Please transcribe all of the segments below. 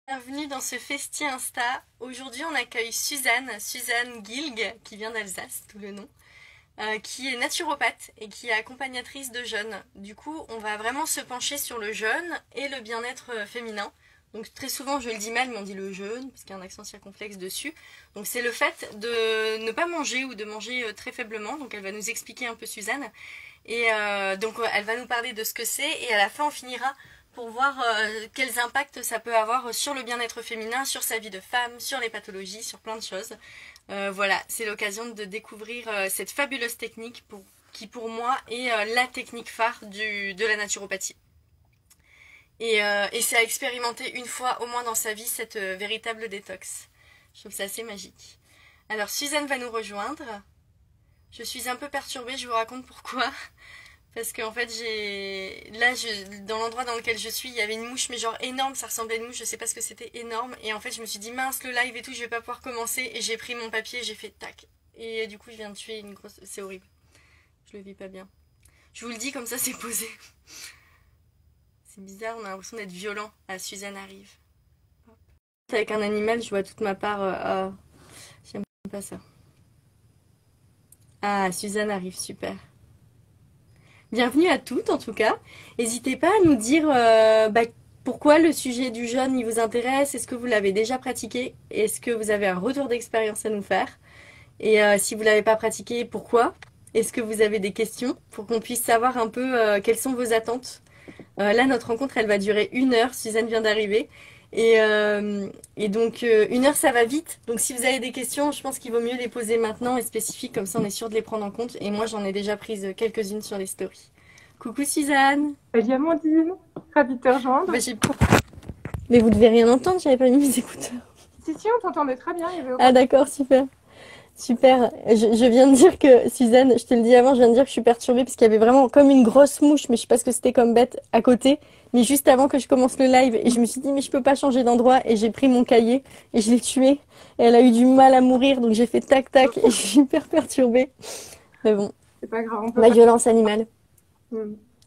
Bienvenue dans ce Festi Insta. Aujourd'hui, on accueille Suzanne Gilg, qui vient d'Alsace, tout le nom, qui est naturopathe et qui est accompagnatrice de jeûne. Du coup, on va vraiment se pencher sur le jeûne et le bien-être féminin. Donc très souvent, je le dis mal, mais on dit le jeûne, parce qu'il y a un accent circonflexe dessus. Donc c'est le fait de ne pas manger ou de manger très faiblement. Donc elle va nous expliquer un peu Suzanne. Et donc elle va nous parler de ce que c'est et à la fin, on finira pour voir quels impacts ça peut avoir sur le bien-être féminin, sur sa vie de femme, sur les pathologies, sur plein de choses. Voilà, c'est l'occasion de découvrir cette fabuleuse technique qui pour moi est la technique phare de la naturopathie. Et c'est à expérimenter une fois au moins dans sa vie cette véritable détox. Je trouve ça assez magique. Alors Suzanne va nous rejoindre. Je suis un peu perturbée, je vous raconte pourquoi. Parce qu'en fait, dans l'endroit dans lequel je suis, il y avait une mouche, mais genre énorme, ça ressemblait à une mouche, je sais pas ce que c'était, énorme. Et en fait, je me suis dit, mince, le live et tout, je vais pas pouvoir commencer. Et j'ai pris mon papier, j'ai fait tac. Et du coup, je viens de tuer une grosse... C'est horrible. Je le vis pas bien. Je vous le dis, comme ça, c'est posé. C'est bizarre, on a l'impression d'être violent. Ah, Suzanne arrive. Hop. Avec un animal, je vois toute ma part... j'aime pas ça. Ah, Suzanne arrive, super. Bienvenue à toutes en tout cas. N'hésitez pas à nous dire pourquoi le sujet du jeûne il vous intéresse. Est-ce que vous l'avez déjà pratiqué? Est-ce que vous avez un retour d'expérience à nous faire? Et si vous ne l'avez pas pratiqué, pourquoi? Est-ce que vous avez des questions pour qu'on puisse savoir un peu quelles sont vos attentes? Là, notre rencontre, elle va durer 1 heure. Suzanne vient d'arriver. Et donc, 1 heure, ça va vite. Donc, si vous avez des questions, je pense qu'il vaut mieux les poser maintenant et spécifiques. Comme ça, on est sûr de les prendre en compte. Et moi, j'en ai déjà prise quelques-unes sur les stories. Coucou Suzanne. Salut Amandine, ravie de te rejoindre. Mais vous devez rien entendre, j'avais pas mis mes écouteurs. Si, on t'entendait très bien. Ah d'accord, super. Super. Je viens de dire que, Suzanne, je te le dis avant, je viens de dire que je suis perturbée parce qu'il y avait vraiment comme une grosse mouche, mais je sais pas ce que c'était comme bête à côté. Mais juste avant que je commence le live, et je me suis dit, mais je peux pas changer d'endroit, et j'ai pris mon cahier, et je l'ai tuée. Et elle a eu du mal à mourir, donc j'ai fait tac tac, et je suis hyper perturbée. Mais bon. C'est pas grave, La violence animale.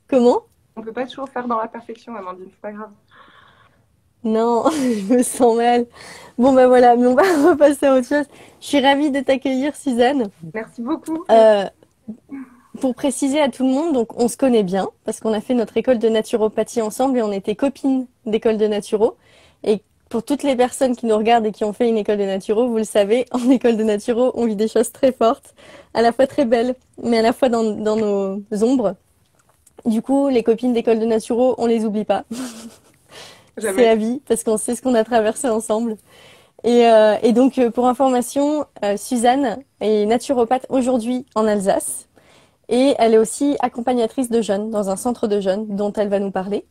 Comment? On peut pas toujours faire dans la perfection, Amandine, c'est pas grave. Non, je me sens mal. Bon bah voilà, mais on va repasser à autre chose. Je suis ravie de t'accueillir, Suzanne. Merci beaucoup. Pour préciser à tout le monde, donc on se connaît bien parce qu'on a fait notre école de naturopathie ensemble et on était copines d'école de naturo. Et pour toutes les personnes qui nous regardent et qui ont fait une école de naturo, vous le savez, en école de naturo, on vit des choses très fortes, à la fois très belles, mais à la fois dans nos ombres. Du coup, les copines d'école de naturo, on les oublie pas. C'est la vie parce qu'on sait ce qu'on a traversé ensemble. Et donc, pour information, Suzanne est naturopathe aujourd'hui en Alsace. Et elle est aussi accompagnatrice de jeunes dans un centre de jeunes dont elle va nous parler.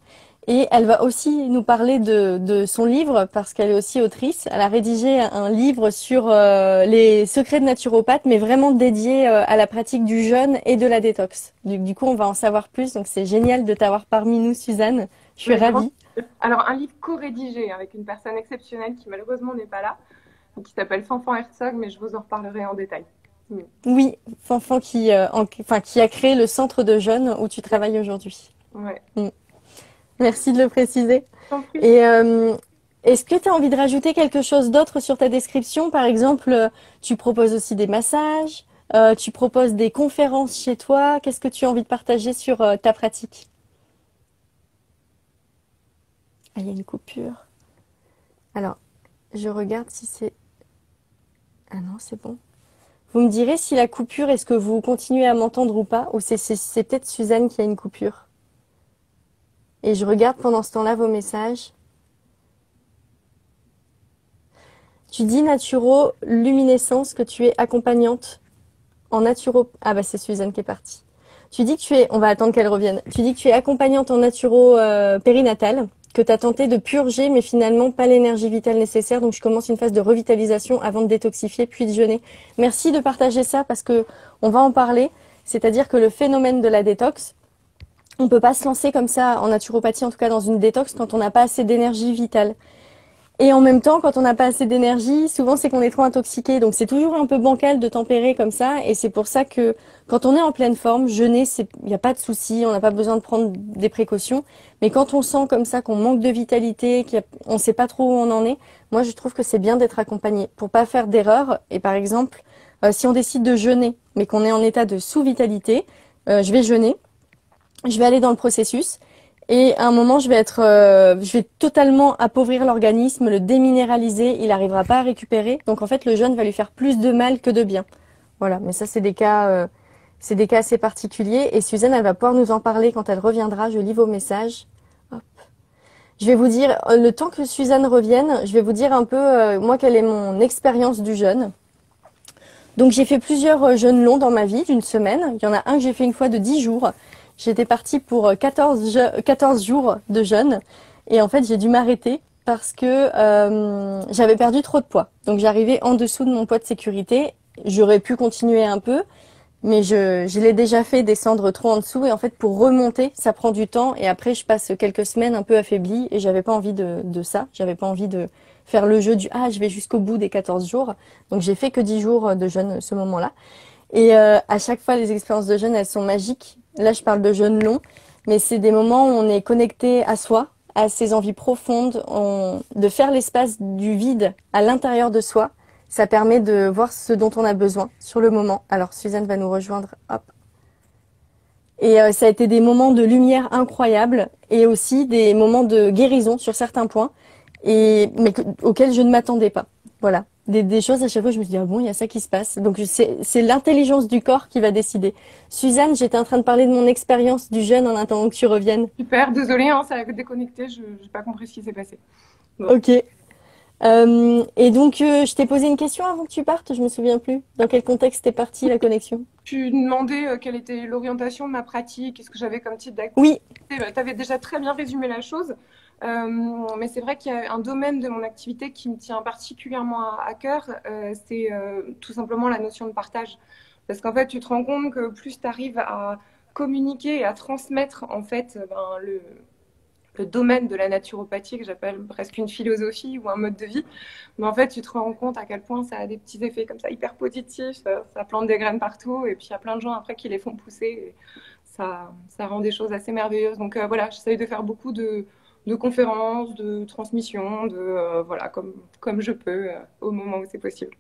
Et elle va aussi nous parler de son livre parce qu'elle est aussi autrice. Elle a rédigé un livre sur les secrets de naturopathe, mais vraiment dédié à la pratique du jeûne et de la détox. Du coup, on va en savoir plus. Donc, c'est génial de t'avoir parmi nous, Suzanne. Je suis ravie. Alors, un livre co-rédigé avec une personne exceptionnelle qui malheureusement n'est pas là, qui s'appelle Fanfan Herzog, mais je vous en reparlerai en détail. Oui, Fanfan qui a créé le centre de jeunes où tu travailles aujourd'hui. Ouais. Merci de le préciser. Et est-ce que tu as envie de rajouter quelque chose d'autre sur ta description? Par exemple, tu proposes aussi des massages, tu proposes des conférences chez toi. Qu'est-ce que tu as envie de partager sur ta pratique? Ah, il y a une coupure. Alors, je regarde si c'est... Ah non, c'est bon. Vous me direz si la coupure, est-ce que vous continuez à m'entendre ou pas? Ou c'est peut-être Suzanne qui a une coupure. Et je regarde pendant ce temps-là vos messages. Tu dis naturo-luminescence que tu es accompagnante en naturo... Ah bah c'est Suzanne qui est partie. Tu dis que tu es... On va attendre qu'elle revienne. Tu dis que tu es accompagnante en naturo périnatale, que tu as tenté de purger, mais finalement pas l'énergie vitale nécessaire. Donc je commence une phase de revitalisation avant de détoxifier, puis de jeûner. Merci de partager ça parce que on va en parler. C'est-à-dire que le phénomène de la détox, on peut pas se lancer comme ça en naturopathie, en tout cas dans une détox, quand on n'a pas assez d'énergie vitale. Et en même temps, quand on n'a pas assez d'énergie, souvent c'est qu'on est trop intoxiqué. Donc c'est toujours un peu bancal de tempérer comme ça. Et c'est pour ça que quand on est en pleine forme, jeûner, il n'y a pas de souci, on n'a pas besoin de prendre des précautions. Mais quand on sent comme ça qu'on manque de vitalité, qu'on ne sait pas trop où on en est, moi je trouve que c'est bien d'être accompagné pour pas faire d'erreur. Et par exemple, si on décide de jeûner, mais qu'on est en état de sous-vitalité, je vais jeûner, je vais aller dans le processus. Et à un moment, je vais totalement appauvrir l'organisme, le déminéraliser. Il n'arrivera pas à récupérer. Donc en fait, le jeûne va lui faire plus de mal que de bien. Voilà. Mais ça, c'est des cas assez particuliers. Et Suzanne, elle va pouvoir nous en parler quand elle reviendra. Je lis vos messages. Hop. Je vais vous dire, le temps que Suzanne revienne, je vais vous dire un peu, moi, quelle est mon expérience du jeûne. Donc j'ai fait plusieurs jeûnes longs dans ma vie, d'une semaine. Il y en a un que j'ai fait une fois de 10 jours. J'étais partie pour 14 jours de jeûne et en fait j'ai dû m'arrêter parce que j'avais perdu trop de poids. Donc j'arrivais en dessous de mon poids de sécurité. J'aurais pu continuer un peu, mais je l'ai déjà fait descendre trop en dessous et en fait pour remonter ça prend du temps et après je passe quelques semaines un peu affaiblie et j'avais pas envie de ça. J'avais pas envie de faire le jeu du je vais jusqu'au bout des 14 jours. Donc j'ai fait que 10 jours de jeûne ce moment-là. Et à chaque fois les expériences de jeûne elles sont magiques. Là, je parle de jeûne long, mais c'est des moments où on est connecté à soi, à ses envies profondes, de faire l'espace du vide à l'intérieur de soi. Ça permet de voir ce dont on a besoin sur le moment. Alors, Suzanne va nous rejoindre. Hop. Et ça a été des moments de lumière incroyables et aussi des moments de guérison sur certains points, auxquels je ne m'attendais pas. Voilà. Des choses à chaque fois, je me suis dit, ah bon, il y a ça qui se passe. Donc, c'est l'intelligence du corps qui va décider. Suzanne, j'étais en train de parler de mon expérience du jeûne en attendant que tu reviennes. Super, désolée, hein, ça a déconnecté, je n'ai pas compris ce qui s'est passé. Bon. Ok. Et donc, je t'ai posé une question avant que tu partes, je me souviens plus. Dans quel contexte t'es partie la connexion? Tu demandais quelle était l'orientation de ma pratique, qu'est-ce que j'avais comme type d'activité. Oui. Tu avais déjà très bien résumé la chose. Mais c'est vrai qu'il y a un domaine de mon activité qui me tient particulièrement à cœur, c'est tout simplement la notion de partage. Parce qu'en fait, tu te rends compte que plus tu arrives à communiquer et à transmettre en fait le domaine de la naturopathie, que j'appelle presque une philosophie ou un mode de vie, mais en fait, tu te rends compte à quel point ça a des petits effets comme ça hyper positifs, ça plante des graines partout, et puis il y a plein de gens après qui les font pousser, et ça rend des choses assez merveilleuses. Donc voilà, j'essaye de faire beaucoup de conférences, de transmissions, voilà, comme je peux au moment où c'est possible.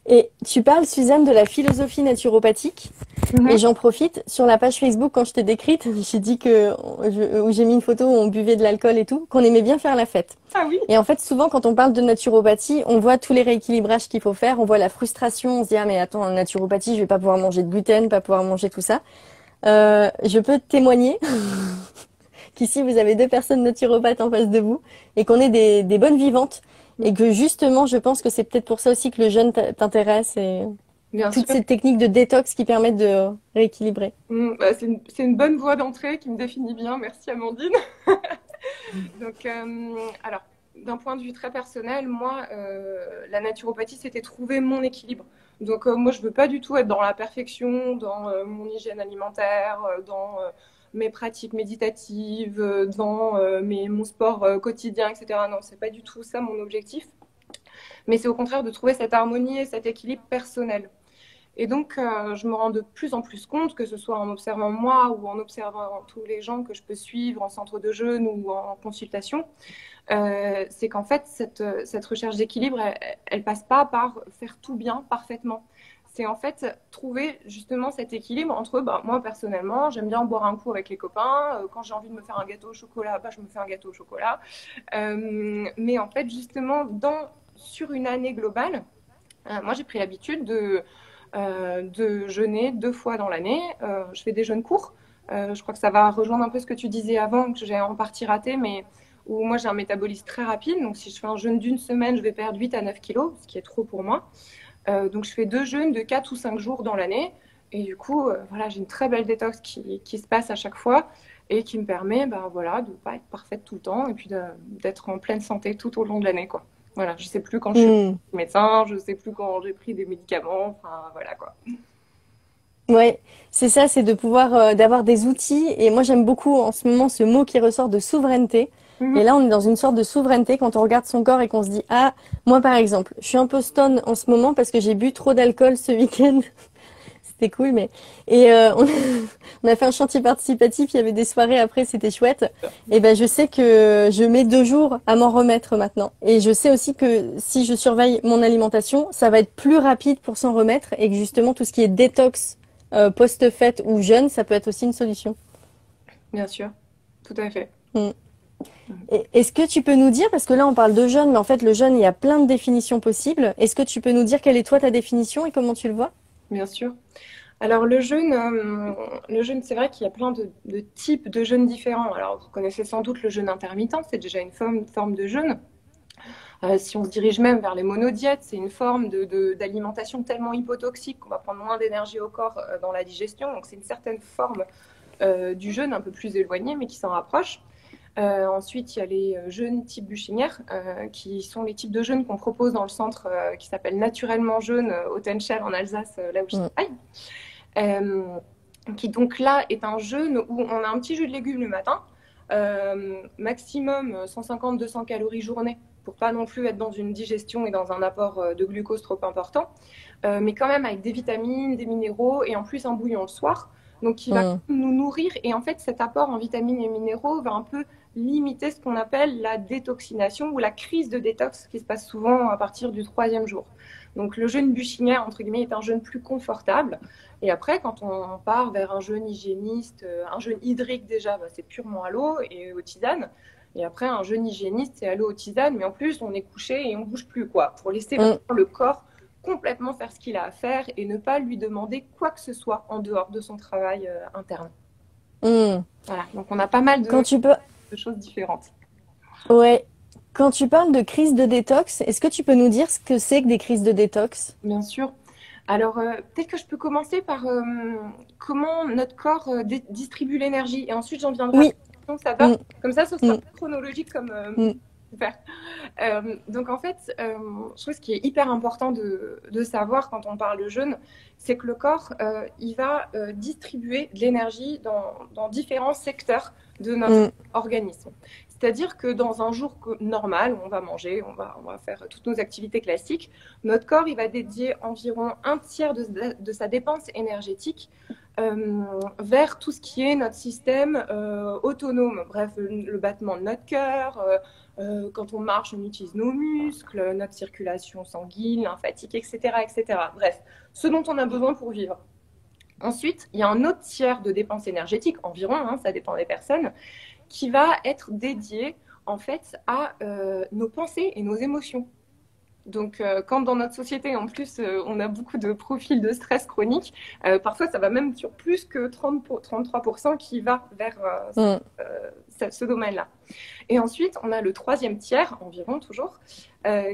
Et tu parles, Suzanne, de la philosophie naturopathique. Et j'en profite, sur la page Facebook, quand je t'ai décrite, j'ai dit où j'ai mis une photo où on buvait de l'alcool et tout, qu'on aimait bien faire la fête. Ah oui. Et en fait, souvent, quand on parle de naturopathie, on voit tous les rééquilibrages qu'il faut faire, on voit la frustration, on se dit, ah mais attends, en naturopathie, je vais pas pouvoir manger de gluten, pas pouvoir manger tout ça. Je peux témoigner qu'ici, vous avez 2 personnes naturopathes en face de vous et qu'on est des bonnes vivantes. Et que justement, je pense que c'est peut-être pour ça aussi que le jeûne t'intéresse et Bien toutes sûr. ces techniques de détox qui permettent de rééquilibrer. Bah, c'est une bonne voie d'entrée qui me définit bien. Merci Amandine. Donc, alors, d'un point de vue très personnel, moi, la naturopathie, c'était trouver mon équilibre. Donc, moi, je veux pas du tout être dans la perfection, dans mon hygiène alimentaire, dans mes pratiques méditatives, dans mon sport quotidien, etc. Non, c'est pas du tout ça mon objectif. Mais c'est au contraire de trouver cette harmonie et cet équilibre personnel. Et donc, je me rends de plus en plus compte, que ce soit en observant moi ou en observant tous les gens que je peux suivre en centre de jeûne ou en consultation, c'est qu'en fait, cette recherche d'équilibre, elle passe pas par faire tout bien parfaitement. C'est en fait trouver justement cet équilibre entre, moi personnellement, j'aime bien boire un coup avec les copains. Quand j'ai envie de me faire un gâteau au chocolat, je me fais un gâteau au chocolat. Mais en fait, justement, sur une année globale, moi j'ai pris l'habitude de jeûner 2 fois dans l'année. Je fais des jeûnes courts. Je crois que ça va rejoindre un peu ce que tu disais avant, que j'ai en partie raté, mais où moi j'ai un métabolisme très rapide. Donc si je fais un jeûne d'une semaine, je vais perdre 8 à 9 kilos, ce qui est trop pour moi. Donc je fais 2 jeûnes de 4 ou 5 jours dans l'année. Et du coup, voilà, j'ai une très belle détox qui se passe à chaque fois et qui me permet voilà, de ne pas être parfaite tout le temps et puis d'être en pleine santé tout au long de l'année, quoi. Voilà, je sais plus quand je suis médecin, je sais plus quand j'ai pris des médicaments, enfin voilà quoi. Ouais, c'est ça, c'est de pouvoir d'avoir des outils. Et moi, j'aime beaucoup en ce moment ce mot qui ressort de souveraineté. Mhm. Et là, on est dans une sorte de souveraineté quand on regarde son corps et qu'on se dit, ah, moi par exemple, je suis un peu stone en ce moment parce que j'ai bu trop d'alcool ce week-end. C'était cool, mais on a fait un chantier participatif, il y avait des soirées après, c'était chouette. Et ben je sais que je mets 2 jours à m'en remettre maintenant. Et je sais aussi que si je surveille mon alimentation, ça va être plus rapide pour s'en remettre et que justement tout ce qui est détox post-fête ou jeûne, ça peut être aussi une solution. Bien sûr, tout à fait. Mm. Est-ce que tu peux nous dire, parce que là on parle de jeûne, mais en fait le jeûne, il y a plein de définitions possibles. Est-ce que tu peux nous dire quelle est toi ta définition et comment tu le vois? Bien sûr. Alors le jeûne, c'est vrai qu'il y a plein de types de jeûnes différents. Alors vous connaissez sans doute le jeûne intermittent, c'est déjà une forme de jeûne. Si on se dirige même vers les monodiètes, c'est une forme d'alimentation tellement hypotoxique qu'on va prendre moins d'énergie au corps dans la digestion. Donc c'est une certaine forme du jeûne un peu plus éloignée, mais qui s'en rapproche. Ensuite, il y a les jeûnes type Buchinger, qui sont les types de jeûnes qu'on propose dans le centre qui s'appelle Naturellement Jeûne au Tenchel en Alsace, là où je travaille. Qui donc là est un jeûne où on a un petit jus de légumes le matin, maximum 150-200 calories journée, pour pas non plus être dans une digestion et dans un apport de glucose trop important, mais quand même avec des vitamines, des minéraux et en plus un bouillon le soir. Donc, qui va nous nourrir. Et en fait, cet apport en vitamines et minéraux va un peu limiter ce qu'on appelle la détoxination ou la crise de détox qui se passe souvent à partir du 3e jour. Donc, le jeûne Buchinger, entre guillemets, est un jeûne plus confortable. Et après, quand on part vers un jeûne hygiéniste, un jeûne hydrique déjà, bah, c'est purement à l'eau et aux tisanes. Et après, un jeûne hygiéniste, c'est à l'eau aux tisanes. Mais en plus, on est couché et on ne bouge plus, quoi, pour laisser le corps complètement faire ce qu'il a à faire et ne pas lui demander quoi que ce soit en dehors de son travail interne. Voilà, donc on a pas mal de choses différentes. Ouais. Quand tu parles de crise de détox, est-ce que tu peux nous dire ce que c'est que des crises de détox? Bien sûr. Alors, peut-être que je peux commencer par comment notre corps distribue l'énergie et ensuite j'en viendrai. Oui. Donc, ça va. Comme ça sera chronologique comme... Super. Donc en fait, je trouve ce qui est hyper important de savoir quand on parle de jeûne, c'est que le corps, il va distribuer de l'énergie dans différents secteurs de notre organisme. C'est-à-dire que dans un jour normal, on va manger, on va faire toutes nos activités classiques, notre corps, il va dédier environ 1/3 de sa dépense énergétique vers tout ce qui est notre système autonome. Bref, le battement de notre cœur, quand on marche, on utilise nos muscles, notre circulation sanguine, lymphatique, etc., etc. Bref, ce dont on a besoin pour vivre. Ensuite, il y a un autre tiers de dépenses énergétiques, environ, ça dépend des personnes, qui va être dédié en fait à nos pensées et nos émotions. Donc, quand dans notre société, en plus, on a beaucoup de profils de stress chronique, parfois, ça va même sur plus que 33% qui va vers ce domaine-là. Et ensuite, on a le 3e tiers, environ toujours,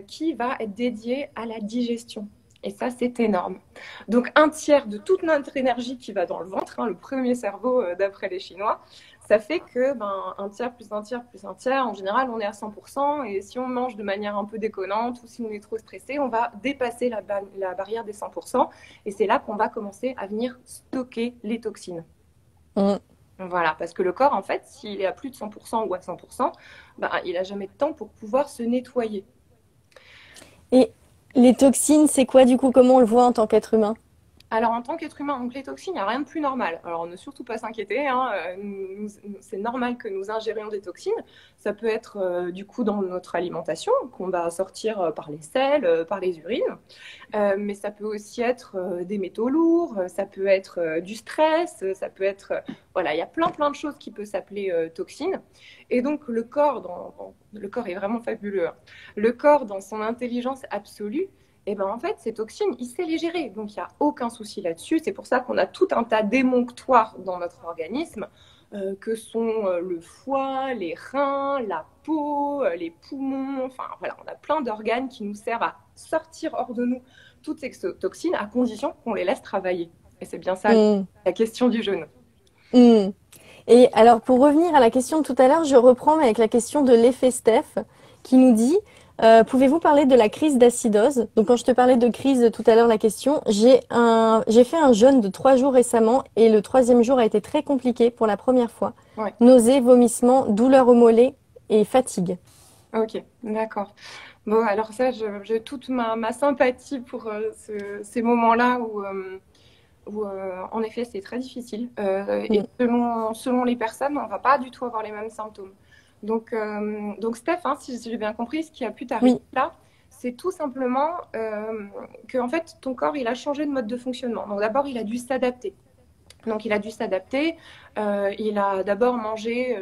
qui va être dédié à la digestion. Et ça, c'est énorme. Donc, 1/3 de toute notre énergie qui va dans le ventre, le premier cerveau d'après les Chinois, ça fait que 1/3 plus 1/3 plus 1/3, en général, on est à 100%. Et si on mange de manière un peu déconnante ou si on est trop stressé, on va dépasser la barrière des 100%. Et c'est là qu'on va commencer à venir stocker les toxines. Voilà, parce que le corps, en fait, s'il est à plus de 100% ou à 100%, il n'a jamais de temps pour pouvoir se nettoyer. Et les toxines, c'est quoi du coup? Comment on le voit en tant qu'être humain? Alors, en tant qu'être humain, donc les toxines, il n'y a rien de plus normal. Alors, ne surtout pas s'inquiéter, c'est normal que nous ingérions des toxines. Ça peut être du coup dans notre alimentation, qu'on va sortir par les selles, par les urines. Mais ça peut aussi être des métaux lourds, ça peut être du stress, ça peut être... voilà, il y a plein de choses qui peuvent s'appeler toxines. Et donc, le corps est vraiment fabuleux. Le corps, dans son intelligence absolue, et en fait, ces toxines, il sait les gérer. Donc, il n'y a aucun souci là-dessus. C'est pour ça qu'on a tout un tas d'émonctoires dans notre organisme, que sont le foie, les reins, la peau, les poumons. Enfin, voilà, on a plein d'organes qui nous servent à sortir hors de nous toutes ces toxines à condition qu'on les laisse travailler. Et c'est bien ça la question du jeûne. Et alors, pour revenir à la question de tout à l'heure, je reprends avec la question de l'effet Steph qui nous dit... pouvez-vous parler de la crise d'acidose? Donc, quand je te parlais de crise tout à l'heure, la question, j'ai fait un jeûne de 3 jours récemment et le 3e jour a été très compliqué pour la première fois. Ouais. Nausées, vomissements, douleurs au mollet et fatigue. Ok, d'accord. Bon, alors ça, j'ai toute ma sympathie pour ces moments-là où, en effet, c'est très difficile. Et Mm. selon les personnes, on ne va pas du tout avoir les mêmes symptômes. Donc Steph, hein, si j'ai bien compris, ce qui a pu t'arriver Oui, là, c'est tout simplement que en fait, ton corps, il a changé de mode de fonctionnement. Donc d'abord, il a dû s'adapter. Donc, il a dû s'adapter. Il a d'abord mangé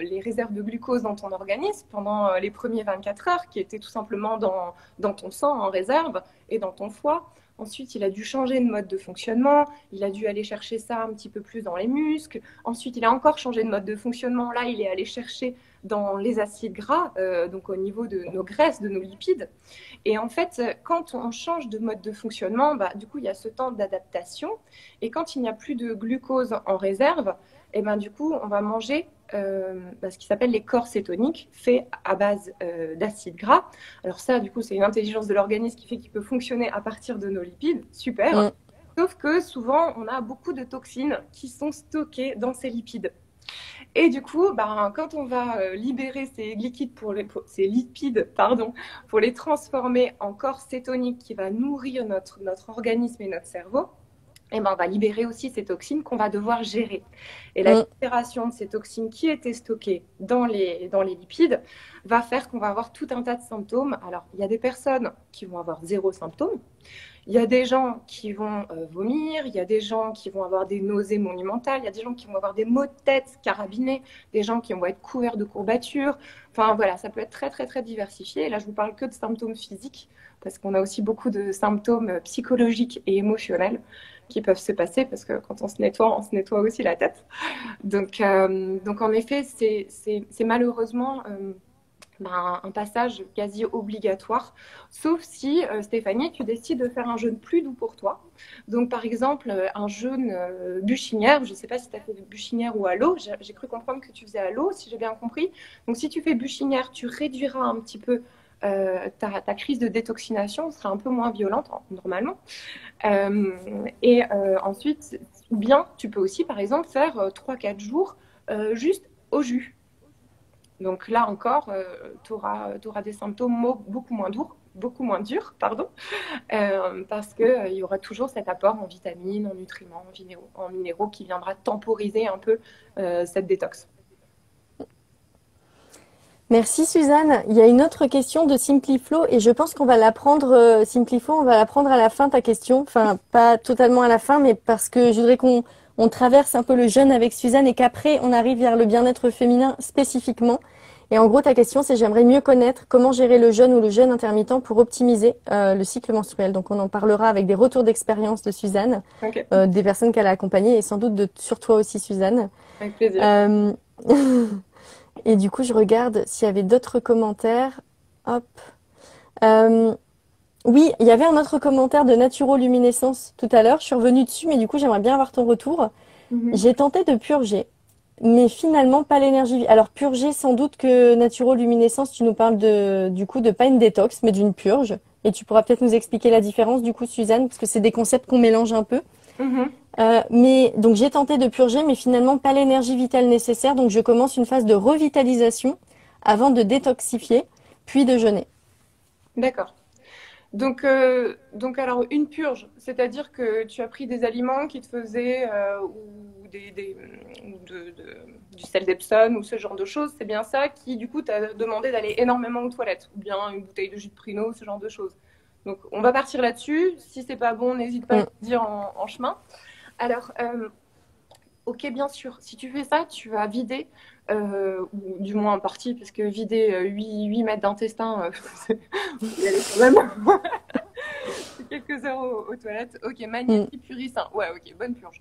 les réserves de glucose dans ton organisme pendant les premiers 24 heures, qui étaient tout simplement dans ton sang en réserve et dans ton foie. Ensuite, il a dû changer de mode de fonctionnement. Il a dû aller chercher ça un petit peu plus dans les muscles. Ensuite, il a encore changé de mode de fonctionnement. Là, il est allé chercher dans les acides gras, donc au niveau de nos graisses, de nos lipides. Et en fait, quand on change de mode de fonctionnement, bah, du coup, il y a ce temps d'adaptation. Et quand il n'y a plus de glucose en réserve, et ben, du coup, on va manger ce qui s'appelle les corps cétoniques, faits à base d'acides gras. Alors ça, du coup, c'est une intelligence de l'organisme qui fait qu'il peut fonctionner à partir de nos lipides. Super. mm, Sauf que souvent, on a beaucoup de toxines qui sont stockées dans ces lipides. Et du coup, ben, quand on va libérer ces lipides pour les transformer en corps cétonique qui va nourrir notre organisme et notre cerveau, et ben, on va libérer aussi ces toxines qu'on va devoir gérer. Et la mm. libération de ces toxines qui étaient stockées dans les lipides va faire qu'on va avoir tout un tas de symptômes. Alors, il y a des personnes qui vont avoir zéro symptôme. Il y a des gens qui vont vomir, il y a des gens qui vont avoir des nausées monumentales, il y a des gens qui vont avoir des maux de tête carabinés, des gens qui vont être couverts de courbatures. Enfin voilà, ça peut être très très très diversifié. Et là, je vous parle que de symptômes physiques, parce qu'on a aussi beaucoup de symptômes psychologiques et émotionnels qui peuvent se passer, parce que quand on se nettoie aussi la tête. Donc en effet, c'est malheureusement un passage quasi obligatoire, sauf si, Stéphanie, tu décides de faire un jeûne plus doux pour toi. Donc, par exemple, un jeûne buchinière, je ne sais pas si tu as fait buchinière ou à l'eau, j'ai cru comprendre que tu faisais à l'eau, si j'ai bien compris. Donc, si tu fais buchinière, tu réduiras un petit peu ta crise de détoxination, sera un peu moins violente normalement. Ensuite, ou bien tu peux aussi, par exemple, faire 3-4 jours juste au jus. Donc là encore, tu auras des symptômes beaucoup moins durs, pardon, parce qu'il y aura toujours cet apport en vitamines, en nutriments, en minéraux qui viendra temporiser un peu cette détox. Merci Suzanne. Il y a une autre question de Simpliflow et je pense qu'on va la prendre, Simpliflow, on va la prendre à la fin ta question. Enfin, pas totalement à la fin, mais parce que je voudrais qu'on traverse un peu le jeûne avec Suzanne et qu'après on arrive vers le bien-être féminin spécifiquement. Et en gros, ta question, c'est j'aimerais mieux connaître comment gérer le jeûne ou le jeûne intermittent pour optimiser le cycle menstruel. Donc on en parlera avec des retours d'expérience de Suzanne, Ok, des personnes qu'elle a accompagnées et sans doute sur toi aussi Suzanne. avec plaisir. Euh, Et du coup, je regarde s'il y avait d'autres commentaires. Hop. Euh, oui, il y avait un autre commentaire de Naturoluminescence tout à l'heure. Je suis revenue dessus, mais du coup, j'aimerais bien avoir ton retour. Mhm. J'ai tenté de purger, mais finalement, pas l'énergie. Alors, purger, sans doute que Naturoluminescence, tu nous parles du coup, de pas une détox, mais d'une purge. Et tu pourras peut-être nous expliquer la différence, du coup, Suzanne, parce que c'est des concepts qu'on mélange un peu. Mhm. Mais donc j'ai tenté de purger, mais finalement pas l'énergie vitale nécessaire. Donc je commence une phase de revitalisation avant de détoxifier, puis de jeûner. D'accord. Donc alors, une purge, c'est-à-dire que tu as pris des aliments qui te faisaient, ou du sel d'Epsom ou ce genre de choses, c'est bien ça qui, du coup, t'a demandé d'aller énormément aux toilettes, ou bien une bouteille de jus de pruneau, ce genre de choses. Donc, on va partir là-dessus. Si c'est pas bon, n'hésite pas à Mm. me dire en chemin. Alors, ok, bien sûr, si tu fais ça, tu vas vider, ou du moins en partie, parce que vider 8 mètres d'intestin, faut y aller quand même. Quelques heures aux toilettes. Ok, Mm. magnifique, purissant. Ouais, ok, bonne purge.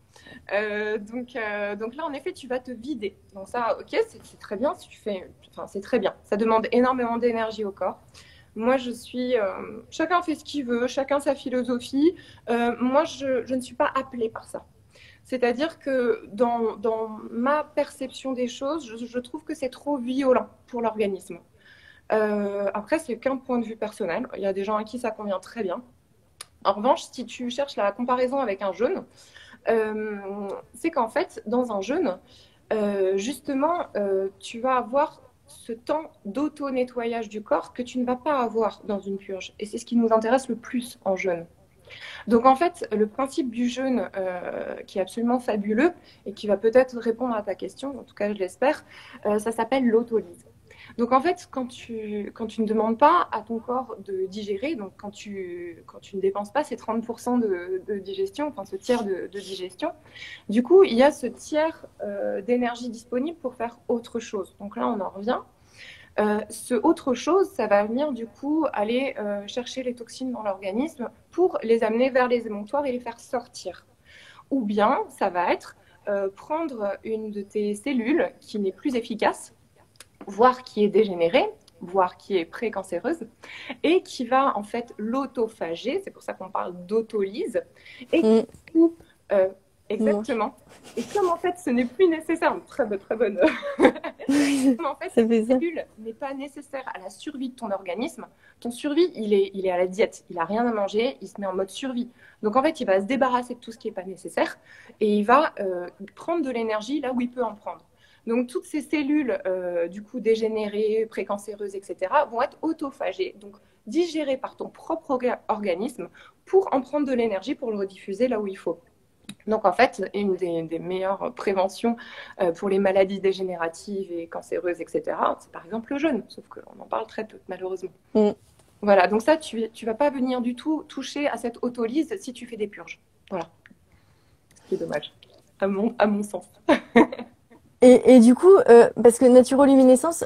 Donc là, en effet, tu vas te vider. Donc ça, ok, c'est très bien. Si tu fais, enfin, c'est très bien. Ça demande énormément d'énergie au corps. Moi, chacun fait ce qu'il veut, chacun sa philosophie. Moi, je ne suis pas appelée par ça. C'est-à-dire que dans ma perception des choses, je trouve que c'est trop violent pour l'organisme. Après, c'est qu'un point de vue personnel. Il y a des gens à qui ça convient très bien. En revanche, si tu cherches la comparaison avec un jeûne, c'est qu'en fait, dans un jeûne, justement, tu vas avoir ce temps d'auto-nettoyage du corps que tu ne vas pas avoir dans une purge. Et c'est ce qui nous intéresse le plus en jeûne. Donc en fait, le principe du jeûne qui est absolument fabuleux et qui va peut-être répondre à ta question, en tout cas je l'espère, ça s'appelle l'autolyse. Donc en fait, quand tu ne demandes pas à ton corps de digérer, donc quand tu ne dépenses pas ces 30% de digestion, enfin ce tiers de digestion, du coup, il y a ce tiers d'énergie disponible pour faire autre chose. Donc là, on en revient. Ce autre chose, ça va venir du coup aller chercher les toxines dans l'organisme pour les amener vers les émonctoires et les faire sortir. Ou bien, ça va être prendre une de tes cellules qui n'est plus efficace, voire qui est dégénérée, voire qui est précancéreuse, et qui va en fait l'autophager, c'est pour ça qu'on parle d'autolyse, et du coup, exactement. Et comme en fait ce n'est plus nécessaire, très bonne. Comme en fait cette cellule n'est pas nécessaire à la survie de ton organisme, ton survie il est à la diète, il a rien à manger, il se met en mode survie. Donc en fait il va se débarrasser de tout ce qui n'est pas nécessaire et il va prendre de l'énergie là où il peut en prendre. Donc toutes ces cellules du coup dégénérées, précancéreuses, etc. vont être autophagées, donc digérées par ton propre organisme pour en prendre de l'énergie pour le rediffuser là où il faut. Donc en fait, une des meilleures préventions pour les maladies dégénératives et cancéreuses, etc., c'est par exemple le jeûne, sauf qu'on en parle très peu, malheureusement. Voilà, donc ça, tu vas pas venir du tout toucher à cette autolyse si tu fais des purges. Voilà. C'est dommage, à mon sens. Et du coup, parce que naturoluminescence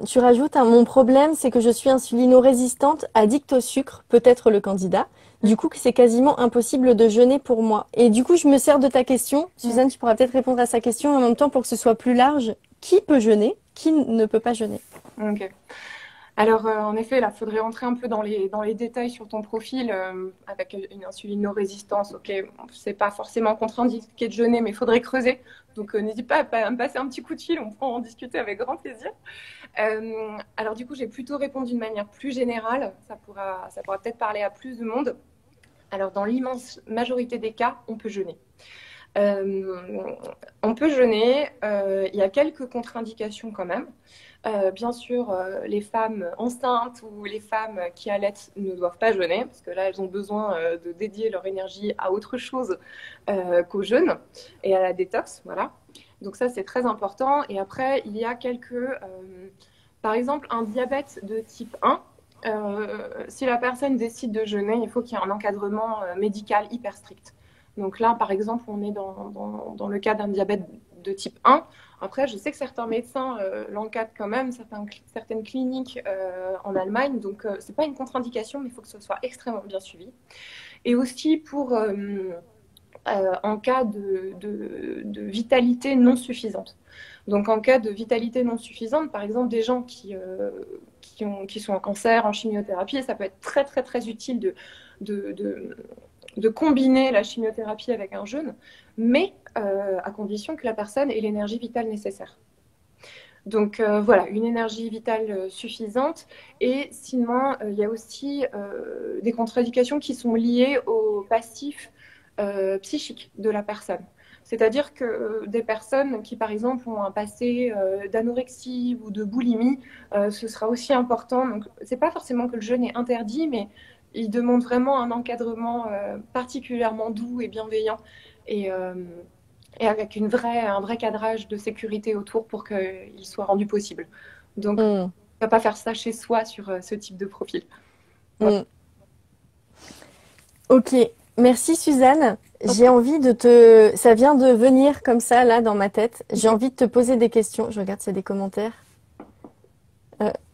tu rajoutes mon problème, c'est que je suis insulino-résistante, addict au sucre, peut-être le candidat. Du coup, c'est quasiment impossible de jeûner pour moi. Et du coup, je me sers de ta question. Suzanne, tu pourras peut-être répondre à sa question en même temps pour que ce soit plus large. Qui peut jeûner? Qui ne peut pas jeûner? Ok. Alors, en effet, là, il faudrait entrer un peu dans les détails sur ton profil avec une insulino-résistance. Ok, c'est pas forcément contre-indiqué de jeûner, mais il faudrait creuser. Donc, n'hésite pas à me passer un petit coup de fil, on pourra en discuter avec grand plaisir. Alors, du coup, j'ai plutôt répondu d'une manière plus générale. Ça pourra peut-être parler à plus de monde. Alors, dans l'immense majorité des cas, on peut jeûner. On peut jeûner. Il y a quelques contre-indications quand même. Bien sûr, les femmes enceintes ou les femmes qui allaitent ne doivent pas jeûner parce que là, elles ont besoin de dédier leur énergie à autre chose qu'au jeûne et à la détox. Voilà. Donc ça, c'est très important. Et après, il y a par exemple, un diabète de type 1. Si la personne décide de jeûner, il faut qu'il y ait un encadrement médical hyper strict. Donc là, par exemple, on est dans le cas d'un diabète de type 1. Après, je sais que certains médecins l'encadrent quand même, certaines cliniques en Allemagne. Donc, ce n'est pas une contre-indication, mais il faut que ce soit extrêmement bien suivi. Et aussi en cas de vitalité non suffisante. Donc, en cas de vitalité non suffisante, par exemple, des gens qui sont en cancer, en chimiothérapie, ça peut être très, très, très utile de combiner la chimiothérapie avec un jeûne, mais à condition que la personne ait l'énergie vitale nécessaire. Donc voilà, une énergie vitale suffisante. Et sinon, il y a aussi des contre-indications qui sont liées au passif psychique de la personne. C'est-à-dire que des personnes qui, par exemple, ont un passé d'anorexie ou de boulimie, ce sera aussi important. Donc, c'est pas forcément que le jeûne est interdit, mais il demande vraiment un encadrement particulièrement doux et bienveillant et avec un vrai cadrage de sécurité autour pour qu'il soit rendu possible. Donc, on ne va pas faire ça chez soi sur ce type de profil. Voilà. Ok, merci Suzanne. J'ai envie ça vient de venir comme ça là dans ma tête. J'ai envie de te poser des questions. Je regarde s'il y a des commentaires.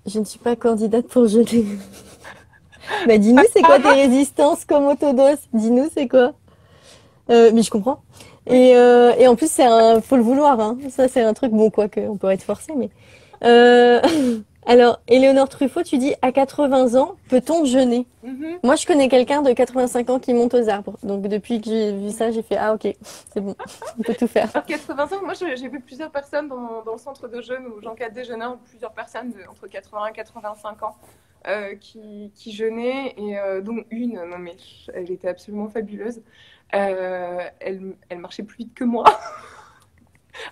Je ne suis pas candidate pour jeûner. Bah dis-nous c'est quoi tes résistances comme autodose? Dis-nous c'est quoi? Mais je comprends. Et en plus faut le vouloir hein. Ça c'est un truc bon quoique on peut être forcé mais alors Éléonore Truffaut tu dis à 80 ans peut-on jeûner? Moi je connais quelqu'un de 85 ans qui monte aux arbres donc depuis que j'ai vu ça j'ai fait ah ok c'est bon on peut tout faire. À 80 ans moi j'ai vu plusieurs personnes dans le centre de jeûne où j'encadre des jeûneurs, plusieurs personnes entre 80 et 85 ans qui jeûnaient et dont une non mais elle était absolument fabuleuse. Elle marchait plus vite que moi.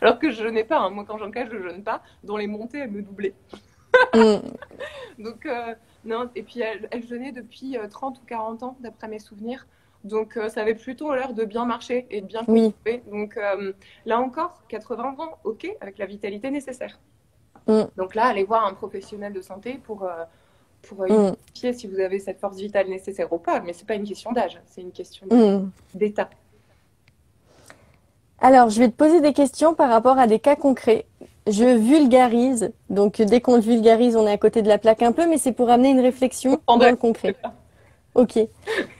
Alors que je jeûnais pas, hein. Moi, quand j'en cache, je jeûne pas. Dans les montées, elle me doublait. Mm. Donc, non. Et puis, elle jeûnait depuis 30 ou 40 ans, d'après mes souvenirs. Donc, ça avait plutôt l'air de bien marcher et de bien Oui. conserver. Donc, là encore, 80 ans, ok, avec la vitalité nécessaire. Mm. Donc là, allez voir un professionnel de santé pour Mm. identifier si vous avez cette force vitale nécessaire ou pas. Mais c'est pas une question d'âge, c'est une question Mm. d'état. Alors, je vais te poser des questions par rapport à des cas concrets. Je vulgarise, donc dès qu'on le vulgarise, on est à côté de la plaque un peu, mais c'est pour amener une réflexion dans le concret. Ok.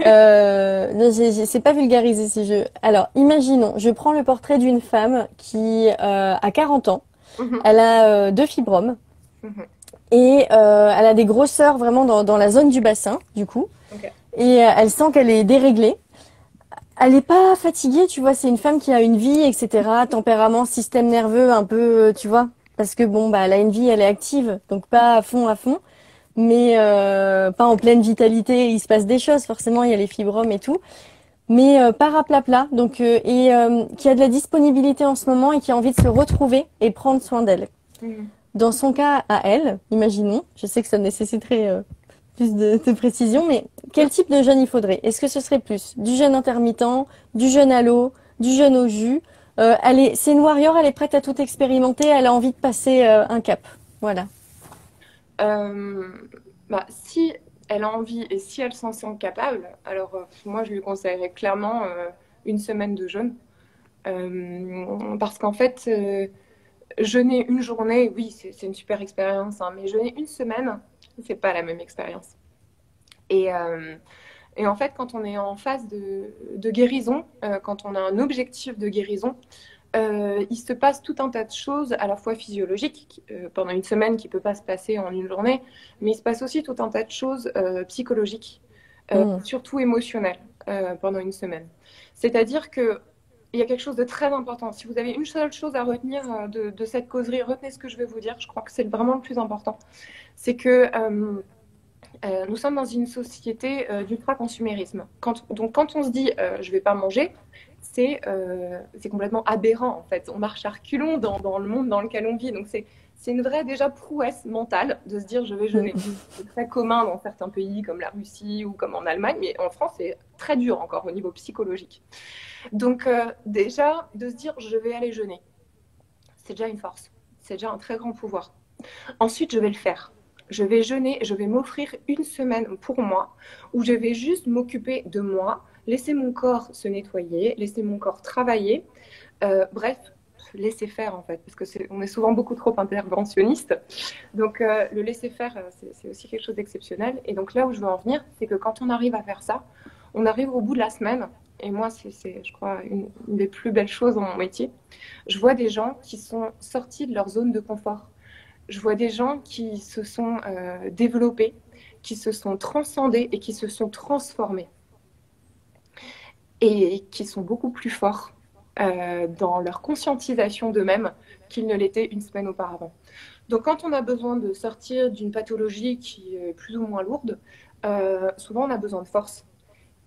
Non, c'est pas vulgarisé si je. Alors, imaginons, je prends le portrait d'une femme qui a 40 ans. Mhm. Elle a 2 fibromes Mhm. et elle a des grosseurs vraiment dans la zone du bassin, du coup. Ok. Et elle sent qu'elle est déréglée. Elle est pas fatiguée, tu vois. C'est une femme qui a une vie, etc. Tempérament, système nerveux, un peu, tu vois. Parce que bon, bah, elle a une vie, elle est active, donc pas à fond, mais pas en pleine vitalité. Il se passe des choses, forcément. Il y a les fibromes et tout, mais pas raplapla. Donc qui a de la disponibilité en ce moment et qui a envie de se retrouver et prendre soin d'elle. Mhm. Dans son cas, à elle, imaginons. Je sais que ça nécessiterait plus de précision, mais quel type de jeûne il faudrait? Est-ce que ce serait plus du jeûne intermittent, du jeûne à l'eau, du jeûne au jus? C'est une warrior, elle est prête à tout expérimenter, elle a envie de passer un cap. Voilà. Bah, si elle a envie et si elle s'en sent capable, alors moi je lui conseillerais clairement une semaine de jeûne. Parce qu'en fait, jeûner une journée, oui, c'est une super expérience, hein, mais jeûner une semaine, c'est pas la même expérience. Et, euh, et en fait, quand on est en phase de guérison, quand on a un objectif de guérison, il se passe tout un tas de choses à la fois physiologiques pendant une semaine qui ne peut pas se passer en une journée, mais il se passe aussi tout un tas de choses psychologiques, Mm. surtout émotionnelles, pendant une semaine. C'est-à-dire que il y a quelque chose de très important. Si vous avez une seule chose à retenir de cette causerie, retenez ce que je vais vous dire. Je crois que c'est vraiment le plus important. C'est que nous sommes dans une société d'ultra-consumérisme. Donc quand on se dit je ne vais pas manger, c'est complètement aberrant en fait. On marche à reculons dans le monde dans lequel on vit. Donc c'est une vraie déjà prouesse mentale de se dire je vais jeûner. C'est très commun dans certains pays comme la Russie ou comme en Allemagne, mais en France c'est très dur encore au niveau psychologique. Donc déjà de se dire je vais aller jeûner, c'est déjà une force, c'est déjà un très grand pouvoir. Ensuite je vais le faire. Je vais jeûner, je vais m'offrir une semaine pour moi où je vais juste m'occuper de moi, laisser mon corps se nettoyer, laisser mon corps travailler. Bref, laisser faire en fait, parce que on est souvent beaucoup trop interventionniste. Donc le laisser faire, c'est aussi quelque chose d'exceptionnel. Et donc là où je veux en venir, c'est que quand on arrive à faire ça, on arrive au bout de la semaine. Et moi, c'est je crois, une des plus belles choses dans mon métier. Je vois des gens qui sont sortis de leur zone de confort. Je vois des gens qui se sont développés, qui se sont transcendés et qui se sont transformés. Et qui sont beaucoup plus forts dans leur conscientisation d'eux-mêmes qu'ils ne l'étaient une semaine auparavant. Donc quand on a besoin de sortir d'une pathologie qui est plus ou moins lourde, souvent on a besoin de force.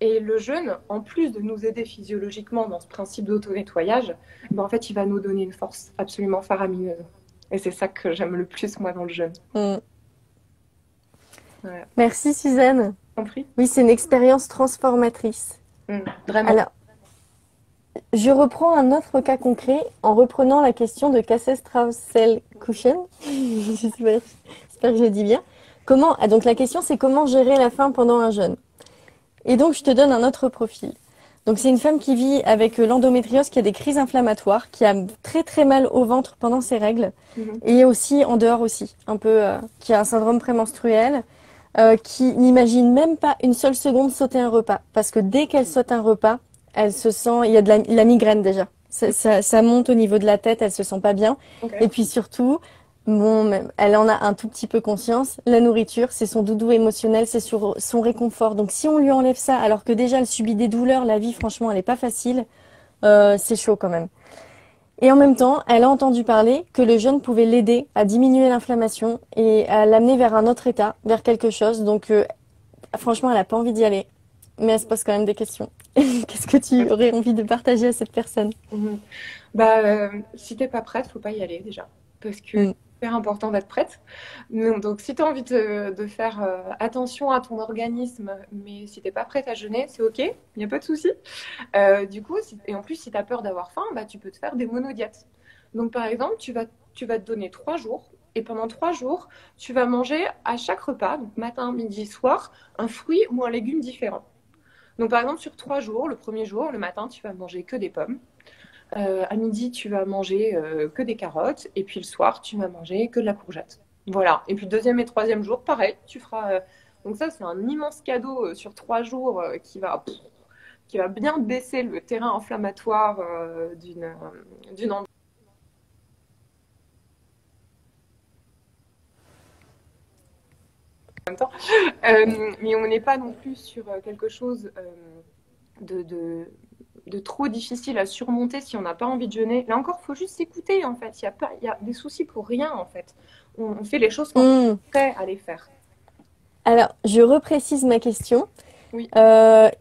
Et le jeûne, en plus de nous aider physiologiquement dans ce principe d'auto-nettoyage, ben en fait, il va nous donner une force absolument faramineuse. Et c'est ça que j'aime le plus, moi, dans le jeûne. Mm. Voilà. Merci Suzanne. Compris ? Oui, c'est une expérience transformatrice. Vraiment. Alors, je reprends un autre cas concret en reprenant la question de Cassel Strauss-Kuchen. J'espère que je le dis bien. Donc la question c'est comment gérer la faim pendant un jeûne. Et donc je te donne un autre profil. Donc c'est une femme qui vit avec l'endométriose, qui a des crises inflammatoires, qui a très très mal au ventre pendant ses règles, et aussi en dehors aussi, un peu, qui a un syndrome prémenstruel, qui n'imagine même pas une seule seconde sauter un repas, parce que dès qu'elle saute un repas, elle se sent, il y a de la migraine déjà. Ça monte au niveau de la tête, elle se sent pas bien. Okay. Et puis surtout, bon, elle en a un tout petit peu conscience. La nourriture, c'est son doudou émotionnel, c'est sur son réconfort. Donc si on lui enlève ça, alors que déjà elle subit des douleurs, la vie, franchement, elle est pas facile. C'est chaud quand même. Et en même temps, elle a entendu parler que le jeûne pouvait l'aider à diminuer l'inflammation et à l'amener vers un autre état, vers quelque chose. Donc franchement, elle a pas envie d'y aller. mais elle se pose quand même des questions. Qu'est-ce que tu aurais envie de partager à cette personne? Mhm. Bah, si t'es pas prête, faut pas y aller déjà. Parce que Mm. c'est super important d'être prête. Donc, si tu as envie de faire attention à ton organisme, mais si t'es pas prête à jeûner, c'est OK, il n'y a pas de souci. Du coup, et en plus, si tu as peur d'avoir faim, bah, tu peux te faire des monodiètes. Donc, par exemple, tu vas te donner 3 jours. Et pendant 3 jours, tu vas manger à chaque repas, donc matin, midi, soir, un fruit ou un légume différent. Donc, par exemple, sur 3 jours, le premier jour, le matin, tu vas manger que des pommes. À midi, tu vas manger que des carottes. Et puis le soir, tu vas manger que de la courgette. Voilà. Et puis le deuxième et troisième jour, pareil, tu feras. Donc ça, c'est un immense cadeau sur 3 jours qui va bien baisser le terrain inflammatoire d'une en même temps. Mais on n'est pas non plus sur quelque chose de, de, de trop difficile à surmonter si on n'a pas envie de jeûner. Là encore, il faut juste s'écouter en fait. Il y a des soucis pour rien en fait. On fait les choses quand on Mm. est prêt à les faire. Alors, je reprécise ma question. Oui.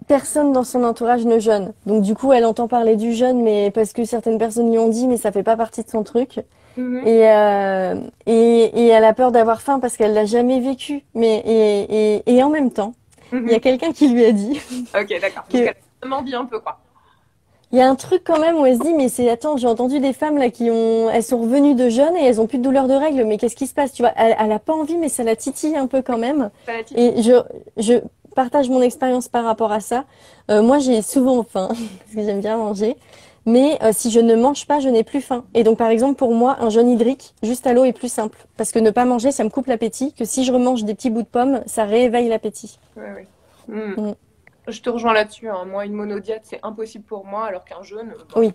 Personne dans son entourage ne jeûne. Donc du coup, elle entend parler du jeûne, mais parce que certaines personnes lui ont dit, mais ça fait pas partie de son truc. Mhm. Et elle a peur d'avoir faim parce qu'elle l'a jamais vécu. Et en même temps, il y a Mhm. quelqu'un qui lui a dit Ok, d'accord. Donc que elle a envie un peu quoi. il y a un truc quand même où elle se dit, mais attends, j'ai entendu des femmes là elles sont revenues de jeûne et elles ont plus de douleur de règles, mais qu'est-ce qui se passe? Tu vois, elle a pas envie, mais ça la titille un peu quand même. Ça la titille. Et je partage mon expérience par rapport à ça. Moi, j'ai souvent faim parce que j'aime bien manger. Mais si je ne mange pas, je n'ai plus faim. Et donc, par exemple, pour moi, un jeûne hydrique, juste à l'eau, est plus simple. Parce que ne pas manger, ça me coupe l'appétit. Que si je remange des petits bouts de pommes, ça rééveille l'appétit. Ouais, ouais. Mhm. Mm. Je te rejoins là-dessus, hein. Moi, une monodiète, c'est impossible pour moi, alors qu'un jeûne, bon, Oui.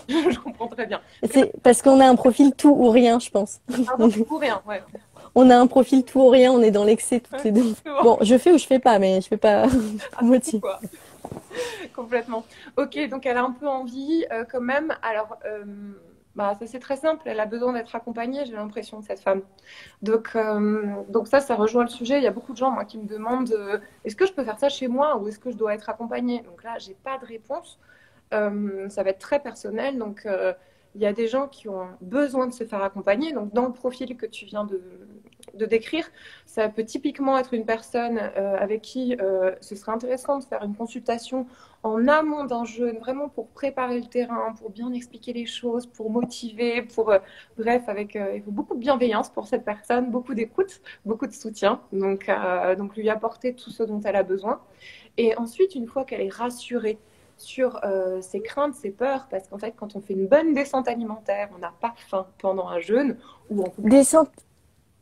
je comprends très bien. C'est parce qu'on a un profil tout ou rien, je pense. Pardon, pour rien, ouais. On a un profil tout ou rien, on est dans l'excès toutes les deux. C'est bon. Bon, je fais ou je fais pas, mais je fais pas à moitié. Quoi. Complètement. Ok, donc elle a un peu envie quand même. Alors, bah, ça c'est très simple. Elle a besoin d'être accompagnée, j'ai l'impression, de cette femme. Donc ça rejoint le sujet. Il y a beaucoup de gens, moi, qui me demandent est-ce que je peux faire ça chez moi ou est-ce que je dois être accompagnée? Donc là, j'ai pas de réponse. Ça va être très personnel. Donc, il y a des gens qui ont besoin de se faire accompagner. Donc, dans le profil que tu viens de décrire, ça peut typiquement être une personne avec qui ce serait intéressant de faire une consultation en amont d'un jeûne, vraiment pour préparer le terrain, pour bien expliquer les choses, pour motiver, bref, il faut beaucoup de bienveillance pour cette personne, beaucoup d'écoute, beaucoup de soutien. Donc lui apporter tout ce dont elle a besoin. Et ensuite, une fois qu'elle est rassurée sur ses craintes, ses peurs, parce qu'en fait, quand on fait une bonne descente alimentaire, on n'a pas faim pendant un jeûne, ou on peut... Descente,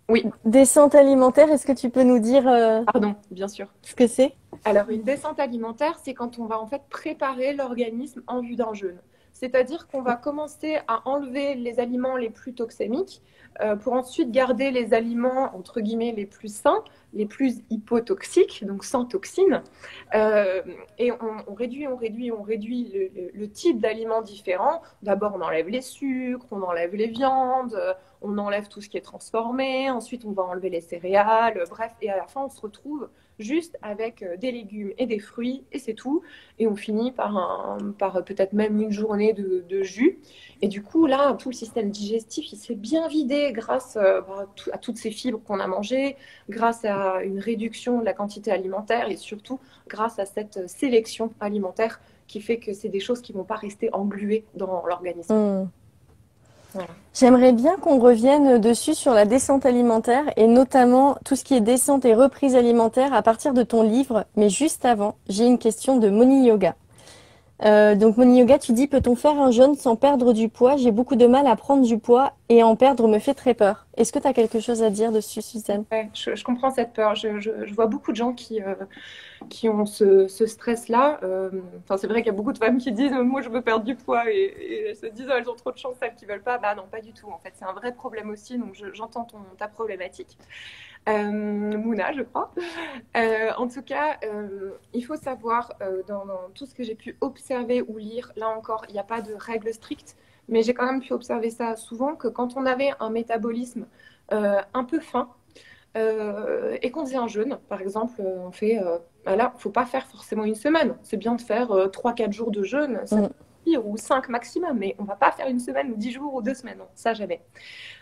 Oui, descente alimentaire, est-ce que tu peux nous dire pardon, bien sûr. ce que c'est? Alors, une descente alimentaire, c'est quand on va en fait préparer l'organisme en vue d'un jeûne. C'est-à-dire qu'on va commencer à enlever les aliments les plus toxémiques pour ensuite garder les aliments, entre guillemets, les plus sains, les plus hypotoxiques, donc sans toxines. Et on réduit le type d'aliments différents. D'abord, on enlève les sucres, on enlève les viandes, on enlève tout ce qui est transformé. Ensuite, on va enlever les céréales. Bref, et à la fin, on se retrouve juste avec des légumes et des fruits, et c'est tout. Et on finit par peut-être même une journée de jus. Et du coup, là, tout le système digestif, il s'est bien vidé grâce à toutes ces fibres qu'on a mangées, grâce à une réduction de la quantité alimentaire et surtout grâce à cette sélection alimentaire qui fait que c'est des choses qui ne vont pas rester engluées dans l'organisme. Hmm. Voilà. J'aimerais bien qu'on revienne dessus sur la descente alimentaire et notamment tout ce qui est descente et reprise alimentaire à partir de ton livre. Mais juste avant, j'ai une question de Moni Yoga. Donc Moni Yoga, tu dis, peut-on faire un jeûne sans perdre du poids? J'ai beaucoup de mal à prendre du poids et en perdre me fait très peur. Est-ce que tu as quelque chose à dire dessus, Suzanne? Ouais, je comprends cette peur. Je vois beaucoup de gens qui ont ce stress-là. Enfin, c'est vrai qu'il y a beaucoup de femmes qui disent moi je veux perdre du poids et elles se disent elles ont trop de chance, celles qui veulent pas. Bah non, pas du tout. En fait, c'est un vrai problème aussi. Donc j'entends ta problématique. Mouna, je crois. En tout cas, il faut savoir dans tout ce que j'ai pu observer ou lire, là encore, il n'y a pas de règles strictes, mais j'ai quand même pu observer ça souvent que quand on avait un métabolisme un peu fin, et qu'on faisait un jeûne. Par exemple, on fait, là, il ne faut pas faire forcément une semaine. C'est bien de faire 3-4 jours de jeûne, ça peut suffire, ou 5 maximum, mais on ne va pas faire une semaine ou 10 jours ou 2 semaines, non, ça jamais.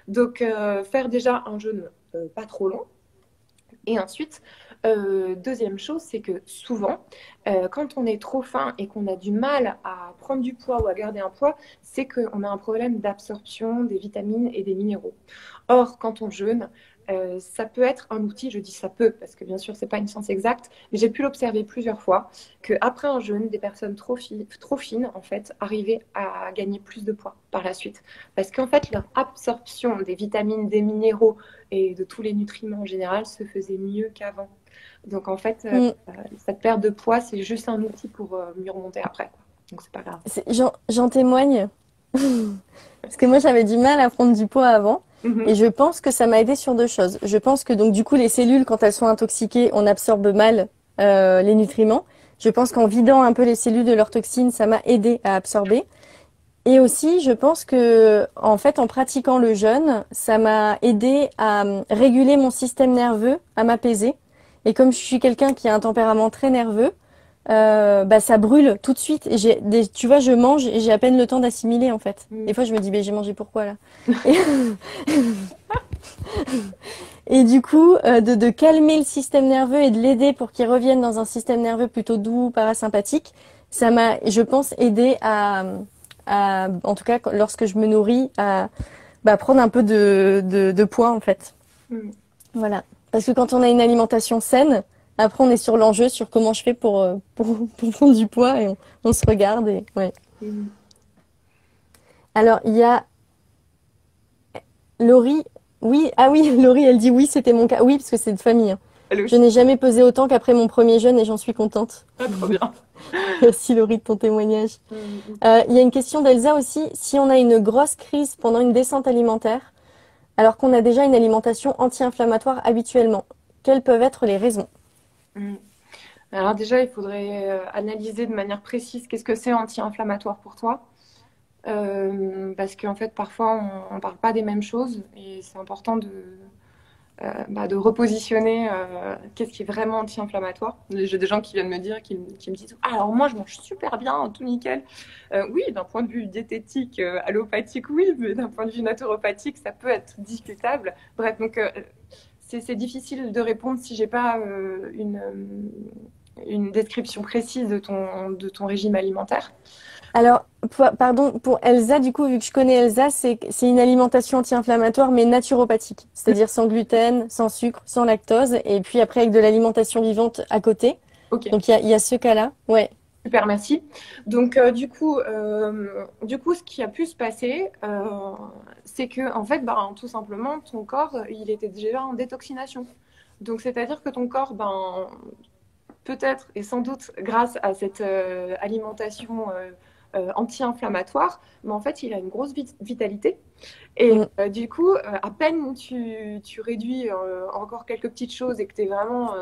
Donc, faire déjà un jeûne pas trop long. Et ensuite, deuxième chose, c'est que souvent, quand on est trop faim et qu'on a du mal à prendre du poids ou à garder un poids, c'est qu'on a un problème d'absorption des vitamines et des minéraux. Or, quand on jeûne, ça peut être un outil, je dis ça peut, parce que bien sûr, c'est pas une science exacte, mais j'ai pu l'observer plusieurs fois, qu'après un jeûne, des personnes trop fines, en fait, arrivaient à gagner plus de poids par la suite. Parce qu'en fait, leur absorption des vitamines, des minéraux et de tous les nutriments en général se faisait mieux qu'avant. Donc en fait, cette perte de poids, c'est juste un outil pour mieux remonter après, quoi. Donc c'est pas grave. J'en témoigne. Parce que moi, j'avais du mal à prendre du poids avant. Et je pense que ça m'a aidé sur deux choses. Je pense que donc du coup, les cellules, quand elles sont intoxiquées, on absorbe mal les nutriments. Je pense qu'en vidant un peu les cellules de leurs toxines, ça m'a aidé à absorber. Et aussi, je pense que, en fait, en pratiquant le jeûne, ça m'a aidé à réguler mon système nerveux, à m'apaiser. Et comme je suis quelqu'un qui a un tempérament très nerveux, bah ça brûle tout de suite. Et tu vois, je mange et j'ai à peine le temps d'assimiler, en fait. Des fois, je me dis, mais j'ai mangé pourquoi là? Et, et du coup, de calmer le système nerveux et de l'aider pour qu'il revienne dans un système nerveux plutôt doux, parasympathique, ça m'a, je pense, aidé en tout cas, lorsque je me nourris, à prendre un peu de poids, en fait. Voilà. Parce que quand on a une alimentation saine, après, on est sur l'enjeu, sur comment je fais pour prendre du poids et on se regarde. Et, ouais. Alors, il y a Laurie. Oui, ah oui, Laurie, elle dit oui, c'était mon cas. Oui, parce que c'est de famille. Je n'ai jamais pesé autant qu'après mon premier jeûne et j'en suis contente. Ah, trop bien. Merci Laurie de ton témoignage. Il y a une question d'Elsa aussi. Si on a une grosse crise pendant une descente alimentaire, alors qu'on a déjà une alimentation anti-inflammatoire habituellement, quelles peuvent être les raisons? Alors déjà, il faudrait analyser de manière précise qu'est-ce que c'est anti-inflammatoire pour toi. Parce qu'en fait, parfois, on ne parle pas des mêmes choses et c'est important de repositionner qu'est-ce qui est vraiment anti-inflammatoire. J'ai des gens qui viennent me dire, qui me disent « Ah, alors moi, je mange super bien, tout nickel. » Oui, d'un point de vue diététique, allopathique, oui, mais d'un point de vue naturopathique, ça peut être discutable. Bref, donc c'est difficile de répondre si j'ai pas une description précise de ton régime alimentaire. Alors, pardon, pour Elsa, du coup, vu que je connais Elsa, c'est une alimentation anti-inflammatoire, mais naturopathique. C'est-à-dire sans gluten, sans sucre, sans lactose, et puis après avec de l'alimentation vivante à côté. Okay. Donc, il y a ce cas-là. Ouais. Super, merci. Donc, du coup, ce qui a pu se passer, c'est que, en fait, tout simplement, ton corps, il était déjà en détoxination. Donc, c'est-à-dire que ton corps, peut-être et sans doute grâce à cette alimentation anti-inflammatoire, mais en fait, il a une grosse vitalité. Et du coup, à peine tu réduis encore quelques petites choses et que tu es vraiment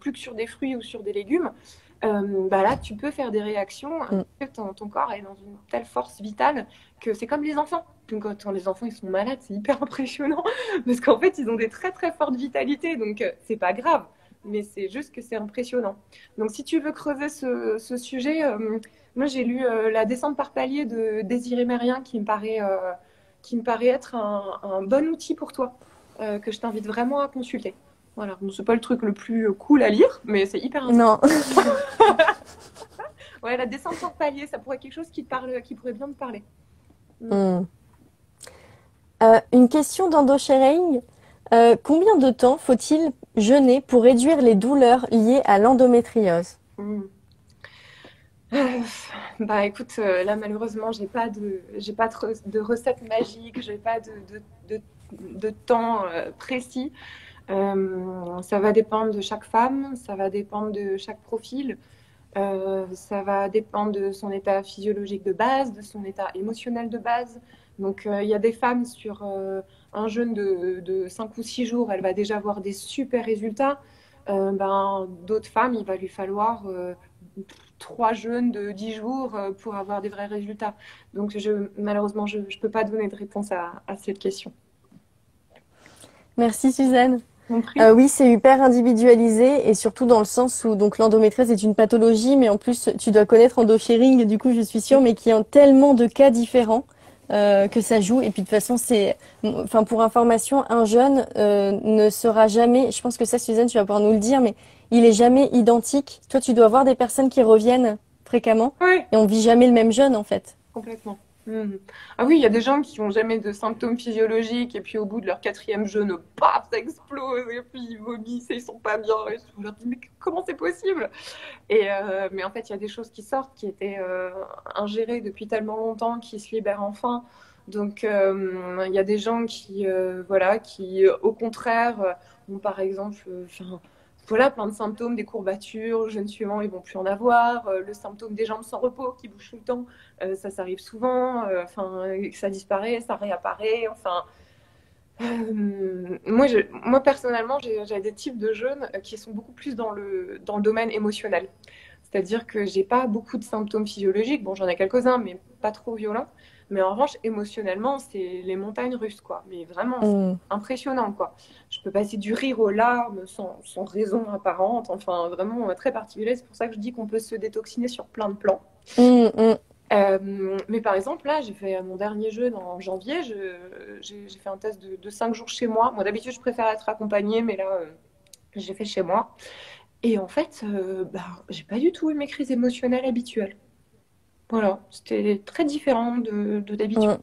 plus que sur des fruits ou sur des légumes, là, tu peux faire des réactions. Ton corps est dans une telle force vitale que c'est comme les enfants. Donc, quand les enfants ils sont malades, c'est hyper impressionnant parce qu'en fait, ils ont des très très fortes vitalités. Donc, c'est pas grave. Mais c'est juste que c'est impressionnant. Donc, si tu veux creuser ce sujet, moi, j'ai lu La descente par palier de Désiré Mérien qui me paraît être un bon outil pour toi, que je t'invite vraiment à consulter. Voilà, bon, c'est pas le truc le plus cool à lire, mais c'est hyper intéressant. Non. Ouais, la descente par palier, ça pourrait être quelque chose qui pourrait bien te parler. Une question d'Endo-Sharing. Combien de temps faut-il jeûner pour réduire les douleurs liées à l'endométriose? Écoute, là malheureusement, j'ai pas de recette magique, j'ai pas de temps précis. Ça va dépendre de chaque femme, ça va dépendre de chaque profil, ça va dépendre de son état physiologique de base, de son état émotionnel de base. Donc, il y a des femmes sur un jeûne de 5 ou 6 jours, elle va déjà avoir des super résultats. D'autres femmes, il va lui falloir 3 jeûnes de 10 jours pour avoir des vrais résultats. Donc, malheureusement, je ne peux pas donner de réponse à cette question. Merci Suzanne. compris. Oui, c'est hyper individualisé et surtout dans le sens où donc l'endométriose est une pathologie, mais en plus tu dois connaître EndoSharing, du coup je suis sûre, mais qui ont tellement de cas différents que ça joue. Et puis de toute façon, enfin pour information, un jeune ne sera jamais, je pense que ça Suzanne, tu vas pouvoir nous le dire, mais il est jamais identique. Toi, tu dois avoir des personnes qui reviennent fréquemment Oui, et on vit jamais le même jeune en fait. complètement. Mhm. Ah oui, il y a des gens qui n'ont jamais de symptômes physiologiques et puis au bout de leur quatrième jeûne, paf, ça explose et puis ils vomissent et ils sont pas bien. Et je leur dis, mais comment c'est possible? Mais en fait, il y a des choses qui sortent, qui étaient ingérées depuis tellement longtemps, qui se libèrent enfin. Donc, il y a des gens voilà, qui au contraire, ont par exemple, voilà, plein de symptômes, des courbatures, le jeûne suivant, ils vont plus en avoir. Le symptôme des jambes sans repos, qui bougent tout le temps, ça arrive souvent. Ça disparaît, ça réapparaît. Enfin, moi, personnellement, j'ai des types de jeûnes qui sont beaucoup plus dans le domaine émotionnel. C'est-à-dire que j'ai pas beaucoup de symptômes physiologiques. Bon, j'en ai quelques-uns, mais pas trop violents. Mais en revanche, émotionnellement, c'est les montagnes russes, quoi. Mais vraiment, c'est Mm. impressionnant, quoi. Je peux passer du rire aux larmes sans raison apparente. Enfin, vraiment très particulier. C'est pour ça que je dis qu'on peut se détoxiner sur plein de plans. Mm, mm. Mais par exemple, là, j'ai fait mon dernier jeûne en janvier. J'ai fait un test de 5 jours chez moi. Moi, d'habitude, je préfère être accompagnée, mais là, j'ai fait chez moi. Et en fait, j'ai pas du tout eu mes crises émotionnelles habituelles. Voilà, c'était très différent de d'habitude. Mm.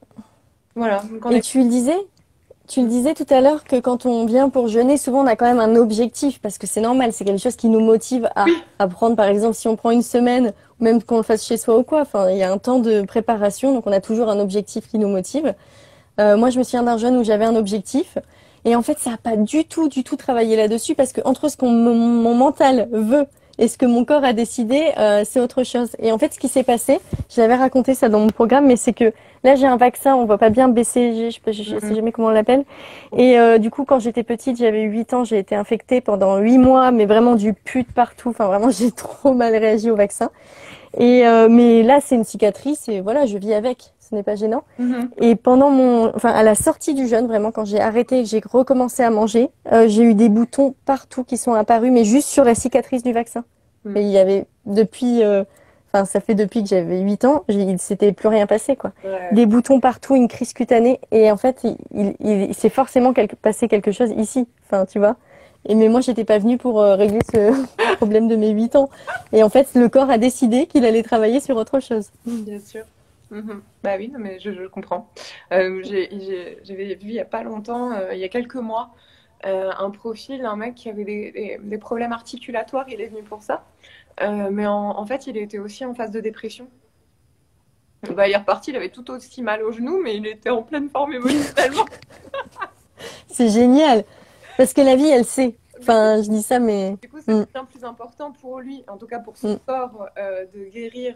Voilà, donc Et tu le disais tout à l'heure que quand on vient pour jeûner, souvent on a quand même un objectif parce que c'est normal, c'est quelque chose qui nous motive oui, à prendre, par exemple, si on prend une semaine ou même qu'on le fasse chez soi ou quoi. Enfin, il y a un temps de préparation, donc on a toujours un objectif qui nous motive. Moi, je me souviens d'un jeûne où j'avais un objectif et en fait, ça n'a pas du tout travaillé là-dessus parce que entre ce que mon mental veut et ce que mon corps a décidé, c'est autre chose. Et en fait, ce qui s'est passé, je l'avais raconté ça dans mon programme, mais c'est que là, j'ai un vaccin, on voit pas bien BCG, je sais mhm, jamais comment on l'appelle. Et du coup, quand j'étais petite, j'avais 8 ans, j'ai été infectée pendant 8 mois, mais vraiment du pus de partout. Enfin, vraiment, j'ai trop mal réagi au vaccin. Mais là, c'est une cicatrice et voilà, je vis avec. Ce n'est pas gênant. mhm. Et enfin, à la sortie du jeûne, vraiment, quand j'ai arrêté et que j'ai recommencé à manger, j'ai eu des boutons partout qui sont apparus, mais juste sur la cicatrice du vaccin. Mm. Et il y avait enfin, ça fait depuis que j'avais 8 ans, il s'était plus rien passé, quoi. Ouais. Des boutons partout, une crise cutanée, et en fait, il s'est forcément passé quelque chose ici. Enfin, tu vois. Mais moi, j'étais pas venue pour régler ce problème de mes 8 ans. Et en fait, le corps a décidé qu'il allait travailler sur autre chose. Bien sûr. Mhm. Bah oui, non, mais je comprends. J'avais vu il y a pas longtemps, il y a quelques mois, un profil d'un mec qui avait des problèmes articulatoires. Il est venu pour ça. Mais en fait, il était aussi en phase de dépression. Bah, il est reparti, il avait tout aussi mal au genou, mais il était en pleine forme émotionnellement. C'est génial. Parce que la vie, elle sait. Enfin, je dis ça, mais... Du coup, c'est Mm, bien plus important pour lui, en tout cas pour son mm, corps, de guérir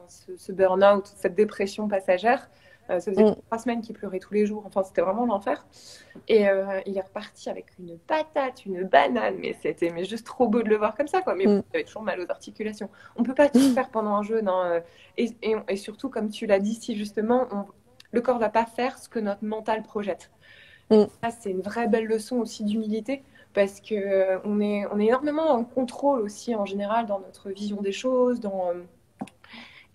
ce burn-out, cette dépression passagère. Ça faisait mm. 3 semaines qu'il pleurait tous les jours. Enfin, c'était vraiment l'enfer. Et il est reparti avec une patate, une banane. Mais juste trop beau de le voir comme ça, quoi. Mais bon, Mm. il avait toujours mal aux articulations. On peut pas tout faire pendant un jeûne, hein. Et surtout, comme tu l'as dit, si justement, le corps va pas faire ce que notre mental projette. Et Mm. ça, c'est une vraie belle leçon aussi d'humilité parce que on est énormément en contrôle aussi en général dans notre vision des choses.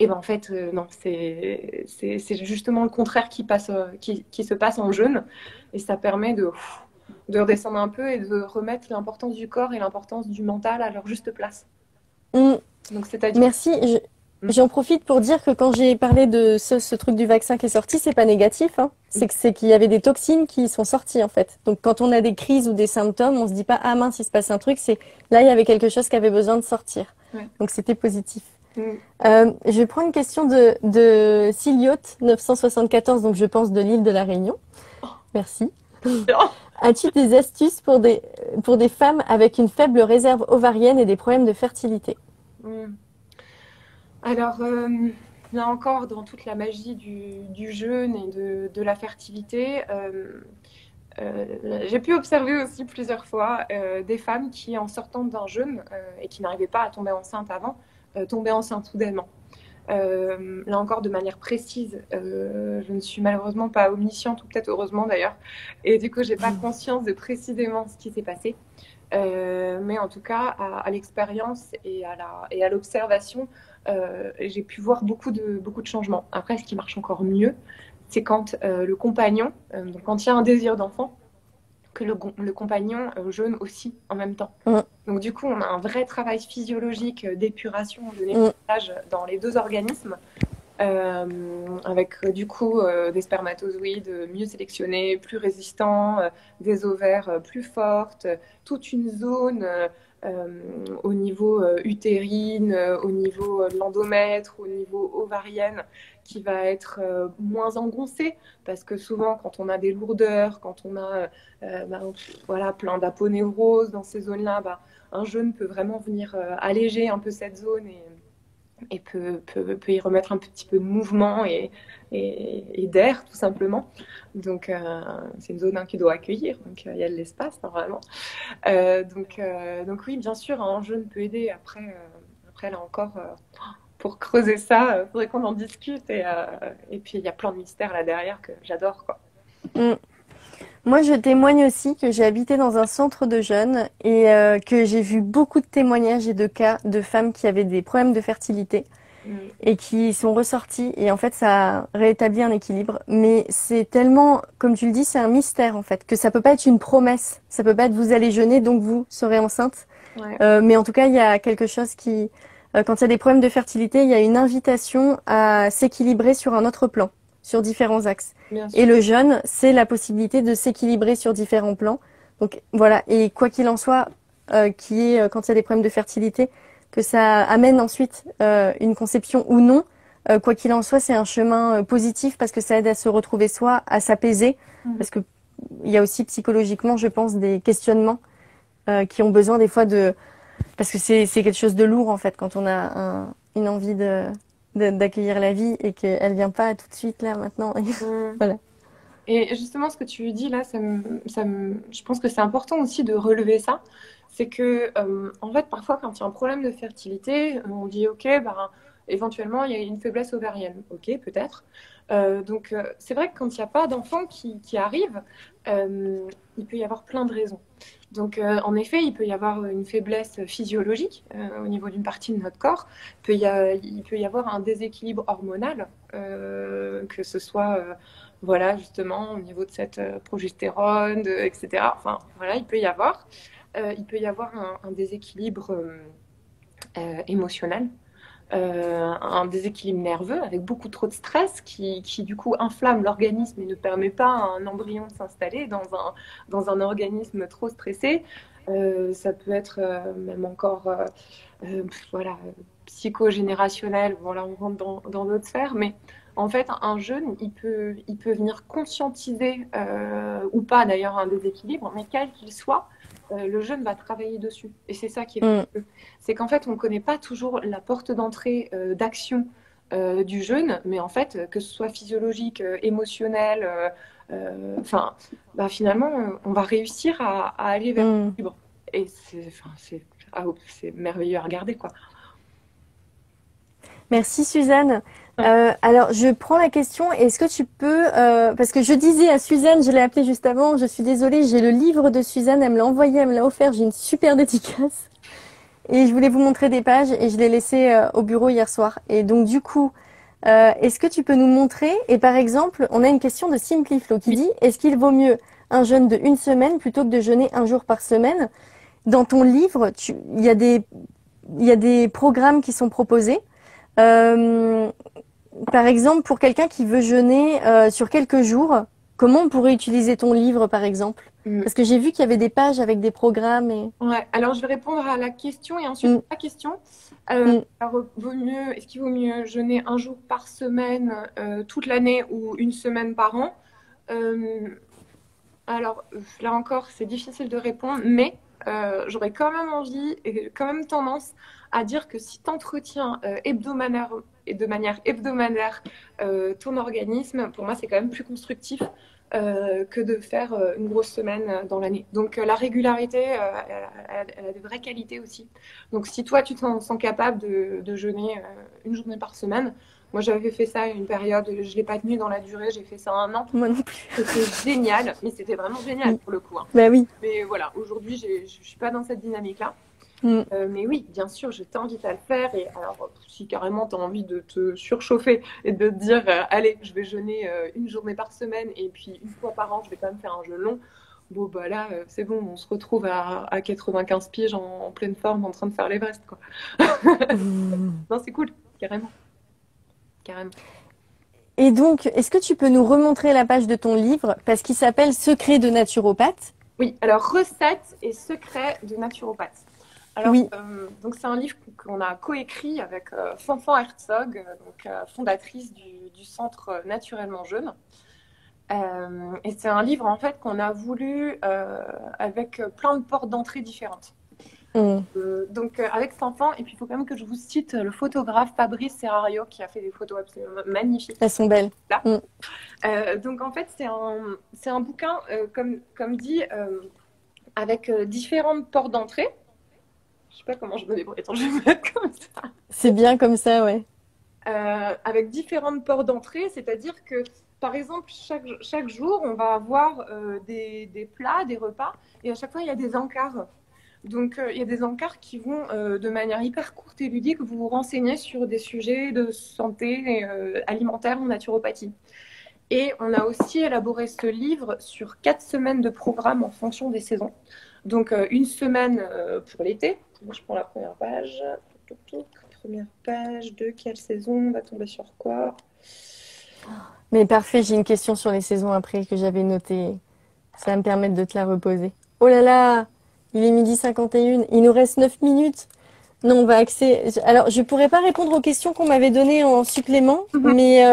Et ben en fait, non, c'est justement le contraire qui se passe en jeûne. Et ça permet de redescendre un peu et de remettre l'importance du corps et l'importance du mental à leur juste place. Mm. Donc, c'est-à-dire. Merci. J'en profite pour dire que quand j'ai parlé de ce truc du vaccin qui est sorti, c'est pas négatif, hein. C'est qu'il y avait des toxines qui sont sorties, en fait. Donc, quand on a des crises ou des symptômes, on se dit pas, ah mince, il se passe un truc. C'est là, il y avait quelque chose qui avait besoin de sortir. Ouais. Donc, c'était positif. Mm. Je vais prendre une question de Ciliote 974, donc je pense de l'île de la Réunion. Merci. As-tu des astuces pour des femmes avec une faible réserve ovarienne et des problèmes de fertilité? Mm. Alors, là encore, dans toute la magie du jeûne et de la fertilité, j'ai pu observer aussi plusieurs fois des femmes qui, en sortant d'un jeûne et qui n'arrivaient pas à tomber enceinte avant, tombaient enceintes soudainement. là encore de manière précise. Je ne suis malheureusement pas omnisciente, ou peut-être heureusement d'ailleurs, et du coup j'ai pas conscience de précisément ce qui s'est passé. Mais en tout cas, à l'expérience et à l'observation, j'ai pu voir beaucoup de changements. Après, ce qui marche encore mieux, c'est quand le compagnon, donc quand il y a un désir d'enfant, que le compagnon jeûne aussi en même temps. Mm. Donc du coup, on a un vrai travail physiologique d'épuration, de Mm. nettoyage dans les deux organismes, avec du coup des spermatozoïdes mieux sélectionnés, plus résistants, des ovaires plus fortes, toute une zone au niveau utérine, au niveau de l'endomètre, au niveau ovarienne, qui va être moins engoncée, parce que souvent quand on a des lourdeurs, quand on a voilà, plein d'aponeurose dans ces zones-là, un jeûne peut vraiment venir alléger un peu cette zone et peut y remettre un petit peu de mouvement et d'air, tout simplement. Donc, c'est une zone qui doit accueillir, donc il y a de l'espace, normalement. Donc oui, bien sûr, un jeûne peut aider. Après là encore, pour creuser ça, il faudrait qu'on en discute. Et puis, il y a plein de mystères là derrière que j'adore, quoi. Mm. Moi, je témoigne aussi que j'ai habité dans un centre de jeunes et que j'ai vu beaucoup de témoignages et de cas de femmes qui avaient des problèmes de fertilité et qui sont ressorties. Et en fait, ça a rétabli un équilibre. Mais c'est tellement, comme tu le dis, c'est un mystère en fait, que ça peut pas être une promesse. Ça peut pas être vous allez jeûner, donc vous serez enceinte. Ouais. Mais en tout cas, il y a quelque chose qui, quand il y a des problèmes de fertilité, il y a une invitation à s'équilibrer sur un autre plan, sur différents axes. Bien Et sûr. le jeûne, c'est la possibilité de s'équilibrer sur différents plans. Donc voilà, et quoi qu'il en soit, quand il y a des problèmes de fertilité, que ça amène ensuite une conception ou non, quoi qu'il en soit, c'est un chemin positif parce que ça aide à se retrouver soi, à s'apaiser, parce que il y a aussi psychologiquement, je pense, des questionnements qui ont besoin des fois de... Parce que c'est quelque chose de lourd en fait, quand on a une envie d'accueillir la vie et qu'elle vient pas tout de suite là maintenant. Voilà. Et justement, ce que tu dis là, je pense que c'est important aussi de relever ça. C'est que, en fait, parfois, quand il y a un problème de fertilité, on dit, OK, éventuellement, il y a une faiblesse ovarienne. OK, peut-être. Donc, c'est vrai que quand il n'y a pas d'enfant qui arrive, il peut y avoir plein de raisons. Donc, en effet, il peut y avoir une faiblesse physiologique au niveau d'une partie de notre corps. Il peut y avoir un déséquilibre hormonal, que ce soit voilà, justement, au niveau de cette progestérone, etc. Enfin, voilà, il peut y avoir. Il peut y avoir un déséquilibre émotionnel, un déséquilibre nerveux avec beaucoup trop de stress qui du coup inflamme l'organisme et ne permet pas à un embryon de s'installer dans un organisme trop stressé. Ça peut être même encore voilà, psychogénérationnel. Bon, là, on rentre dans d'autres sphères, mais en fait, un jeune, il peut venir conscientiser, ou pas d'ailleurs, un déséquilibre, mais quel qu'il soit, le jeune va travailler dessus. Et c'est ça qui est fabuleux. C'est qu'en fait, on ne connaît pas toujours la porte d'entrée d'action du jeune, mais en fait, que ce soit physiologique, émotionnel, enfin, finalement, on va réussir à aller vers l'équilibre. Et c'est merveilleux à regarder, quoi. Merci Suzanne. Alors, je prends la question. Est-ce que tu peux, parce que je disais à Suzanne, je l'ai appelée juste avant, je suis désolée, j'ai le livre de Suzanne, elle me l'a envoyé, elle me l'a offert, j'ai une super dédicace. Et je voulais vous montrer des pages et je l'ai laissé au bureau hier soir. Et donc, du coup, est-ce que tu peux nous montrer, et par exemple, on a une question de Simpliflo qui dit, est-ce qu'il vaut mieux un jeûne de 1 semaine plutôt que de jeûner 1 jour par semaine? Dans ton livre, il y a des programmes qui sont proposés. Par exemple, pour quelqu'un qui veut jeûner sur quelques jours, comment on pourrait utiliser ton livre, par exemple? Parce que j'ai vu qu'il y avait des pages avec des programmes. Ouais, alors je vais répondre à la question et ensuite à la question. Alors, est-ce qu'il vaut mieux jeûner 1 jour par semaine toute l'année ou 1 semaine par an? Alors là encore, c'est difficile de répondre, mais j'aurais quand même envie et quand même tendance à dire que si tu entretiens hebdomadaire et de manière hebdomadaire ton organisme, pour moi c'est quand même plus constructif que de faire une grosse semaine dans l'année. Donc la régularité, elle a de vraies qualités aussi. Donc si toi, tu te sens capable de jeûner une journée par semaine, moi j'avais fait ça une période, je ne l'ai pas tenu dans la durée, j'ai fait ça 1 an. Moi non plus. C'était génial, mais c'était vraiment génial pour le coup. Hein. Bah oui. Mais voilà, aujourd'hui, je ne suis pas dans cette dynamique-là. Mm. Mais oui, bien sûr, je t'invite à le faire. Et alors, si carrément tu as envie de te surchauffer et de te dire, allez, je vais jeûner une journée par semaine et puis une fois par an, je vais quand même faire un jeûne long. Bon, bah là, c'est bon, on se retrouve à 95 piges en pleine forme en train de faire l'Everest, quoi. Non, c'est cool, carrément. Carrément. Et donc, est-ce que tu peux nous remontrer la page de ton livre parce qu'il s'appelle Secrets de naturopathe? Oui, alors recettes et secrets de naturopathe. Alors, Oui. Donc c'est un livre qu'on a coécrit avec Fanfan Herzog, donc, fondatrice du centre Naturellement Jeune. Et c'est un livre en fait qu'on a voulu avec plein de portes d'entrée différentes. Donc avec Fanfan, et puis il faut quand même que je vous cite le photographe Fabrice Serrario qui a fait des photos absolument magnifiques. Elles sont belles. Là. Donc en fait c'est un bouquin comme dit avec différentes portes d'entrée. Je sais pas comment je me débrouille. Attends, je vais me mettre comme ça. C'est bien comme ça, ouais. Avec différentes portes d'entrée, c'est-à-dire que par exemple chaque jour on va avoir des plats, des repas, et à chaque fois il y a des encarts. Donc, il y a des encarts qui vont, de manière hyper courte et ludique, vous renseigner sur des sujets de santé alimentaire en naturopathie. Et on a aussi élaboré ce livre sur 4 semaines de programme en fonction des saisons. Donc, une semaine pour l'été. Moi, je prends la première page. Première page de quelle saison? On va tomber sur quoi? Mais parfait, j'ai une question sur les saisons après que j'avais notée. Ça va me permettre de te la reposer. Oh là là! Il est 12h51. Il nous reste 9 minutes. Non, on va accéder. Alors, je pourrais pas répondre aux questions qu'on m'avait données en supplément, mais